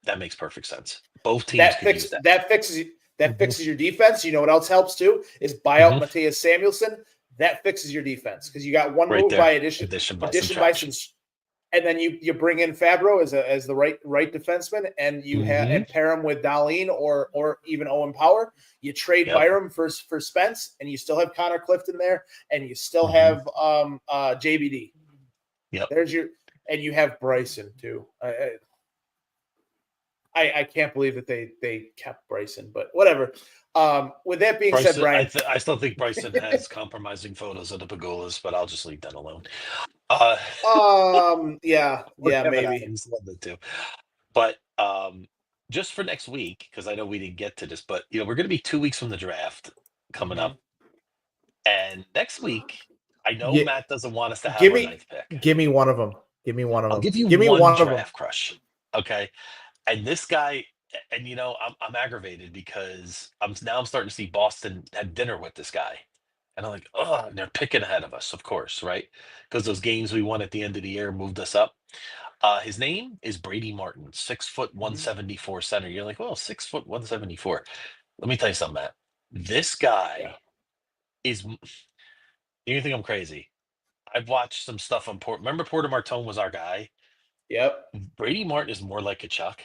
Speaker 4: That makes perfect sense. Both teams
Speaker 3: that fixes your defense. You know what else helps too is buy out Matthias Samuelsson. That fixes your defense because you got one move by addition by some, and then you bring in Fabro as the right defenseman, and you have and pair him with Dahlin or even Owen Power. You trade Byram for Spence, and you still have Connor Clifton there, and you still have JBD.
Speaker 4: Yep.
Speaker 3: And you have Bryson too. I can't believe that they kept Bryson, but whatever. With that being said, Brian,
Speaker 4: I still think Bryson has compromising photos of the Pagolas, but I'll just leave that alone.
Speaker 3: Yeah,
Speaker 4: or Kevin
Speaker 3: maybe.
Speaker 4: Adams, one of the two. But just for next week, because I know we didn't get to this, but we're going to be 2 weeks from the draft coming
Speaker 3: Mhm.
Speaker 4: up, and next week, I know
Speaker 3: Gi-
Speaker 4: Matt doesn't want us to have
Speaker 3: give
Speaker 4: our
Speaker 3: me,
Speaker 4: ninth pick.
Speaker 3: give me one of them. Give me one of
Speaker 4: I'll
Speaker 3: them.
Speaker 4: give you
Speaker 3: Give me
Speaker 4: one
Speaker 3: one of them.
Speaker 4: draft crush, okay? And this guy, and I'm aggravated because I'm starting to see Boston had dinner with this guy, and I'm like, oh, and they're picking ahead of us, of course, right? Because those games we won at the end of the year moved us up. His name is Brady Martin, 6 foot
Speaker 3: Mhm.
Speaker 4: 174 center. You're like, well, 6 foot 174. Let me tell you something, Matt. This
Speaker 3: Yeah.
Speaker 4: guy is. You think I'm crazy? I've watched some stuff on Port. Remember, Porter Martone was our guy.
Speaker 3: Yep.
Speaker 4: Brady Martin is more like a Chuck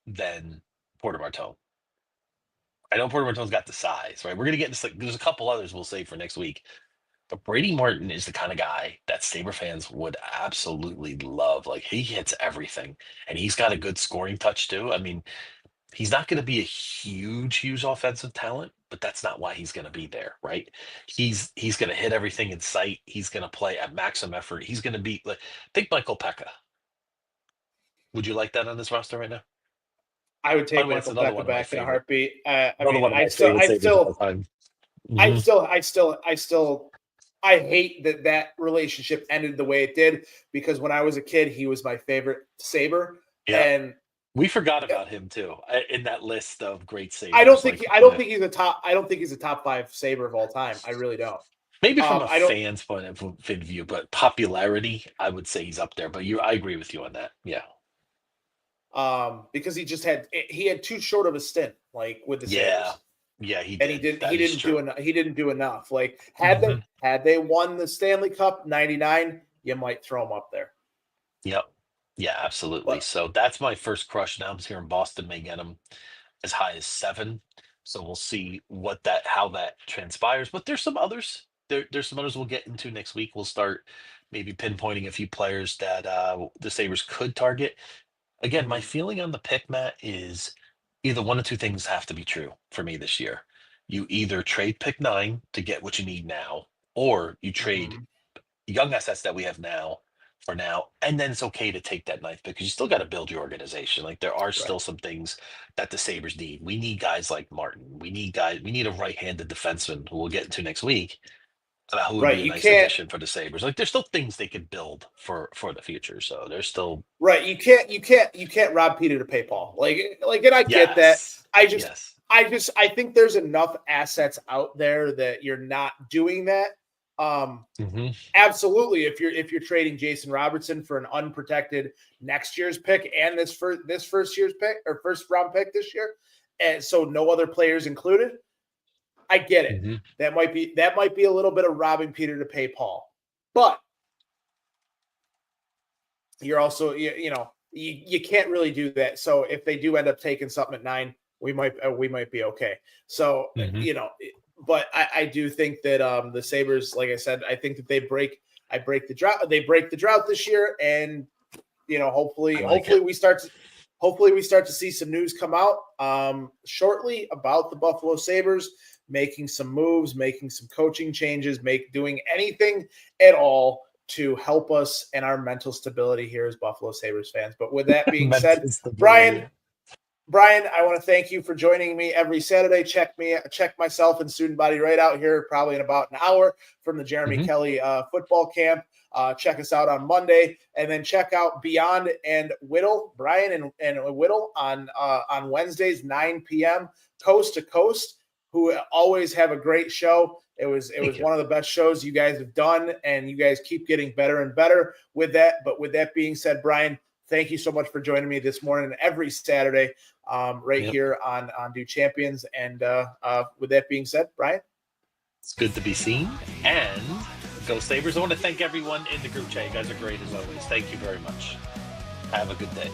Speaker 4: than Porter Martone. I know Porter Martone's got the size, right? We're gonna get this. Like, there's a couple others we'll save for next week. But Brady Martin is the kind of guy that Sabre fans would absolutely love. Like, he hits everything, and he's got a good scoring touch too. I mean, he's not going to be a huge offensive talent, but that's not why he's going to be there, right? He's going to hit everything in sight. He's going to play at maximum effort. He's going to be like, think Michael Pekka. Would you like that on this roster right now?
Speaker 3: I would
Speaker 4: By the
Speaker 3: take
Speaker 4: way, it's
Speaker 3: Michael
Speaker 4: another
Speaker 3: Pekka
Speaker 4: one of my
Speaker 3: back in a
Speaker 4: favorite.
Speaker 3: heartbeat.
Speaker 4: Another one of my favorite Sabres of all time. Mhm.
Speaker 3: I hate that relationship ended the way it did, because when I was a kid, he was my favorite Sabre,
Speaker 4: Yeah,
Speaker 3: and
Speaker 4: we forgot about him too in that list of great
Speaker 3: I don't
Speaker 4: Sabres.
Speaker 3: think
Speaker 4: Like,
Speaker 3: I don't think he's a top. I don't think he's a top 5 Sabre of all time. I really don't.
Speaker 4: maybe from a
Speaker 3: I don't
Speaker 4: fan's point of view, but popularity, I would say he's up there. But I agree with you on that. Yeah.
Speaker 3: because he had too short of a stint, like, with the
Speaker 4: Yeah.
Speaker 3: Sabres.
Speaker 4: Yeah, he
Speaker 3: And
Speaker 4: did. That is true.
Speaker 3: he didn't do enough. Like,
Speaker 4: Mhm.
Speaker 3: had they won the Stanley Cup '99, you might throw him up there.
Speaker 4: Yep. Yeah, absolutely.
Speaker 3: But
Speaker 4: So that's my first crush. Now I'm hearing Boston may get him as high as 7. So we'll see how that transpires. But there's some others. There's some others we'll get into next week. We'll start maybe pinpointing a few players that the Sabres could target. Again, my
Speaker 3: mhm,
Speaker 4: feeling on the pick, Matt, is either one of two things have to be true for me this year. You either trade pick 9 to get what you need now, or you trade
Speaker 3: mhm,
Speaker 4: young assets that we have now for now, and then it's okay to take that ninth pick because you still got to build your organization. Like, there are
Speaker 3: right.
Speaker 4: still some things that the Sabres need. We need guys like Martin. We need a right-handed defenseman who we'll get into next week about who would
Speaker 3: Right.
Speaker 4: be a nice addition for the Sabres. Like, there's still things they could build for the future. So there's still
Speaker 3: Right. You can't rob Peter to pay Paul. And I get that.
Speaker 4: yes,
Speaker 3: I
Speaker 4: yes.
Speaker 3: I think there's enough assets out there that you're not doing that. Um,
Speaker 4: Hmm.
Speaker 3: Absolutely. If you're trading Jason Robertson for an unprotected next year's pick and this first year's pick or first round pick this year, and so no other players included, I get it.
Speaker 4: Hmm.
Speaker 3: That might be a little bit of robbing Peter to pay Paul, but you're also you can't really do that. So if they do end up taking something at 9, we might be okay. So
Speaker 4: Hmm.
Speaker 3: but I do think that the Sabres, like I said, I think that they break the drought this year, and
Speaker 4: I like it.
Speaker 3: hopefully we start to see some news come out shortly about the Buffalo Sabres making some moves, making some coaching changes, doing anything at all to help us and our mental stability here as Buffalo Sabres fans. But with that being said,
Speaker 4: Mental stability.
Speaker 3: Brian, I want to thank you for joining me every Saturday. Check myself and Student Body right out here, probably in about an hour from the Jeremy
Speaker 4: Hmm.
Speaker 3: Kelly football camp. Check us out on Monday, and then check out Beyond and Whittle, Brian and Whittle on Wednesdays, 9 p.m. coast to coast, who always have a great show. It was
Speaker 4: Thank you.
Speaker 3: one of the best shows you guys have done, and you guys keep getting better and better with that. But with that being said, Brian, thank you so much for joining me this morning every Saturday,
Speaker 4: Yep.
Speaker 3: here on Due Champions. And with that being said, Brian,
Speaker 4: It's good to be seen. And go Sabres. I want to thank everyone in the group chat. You guys are great as always. Thank you very much. Have a good day.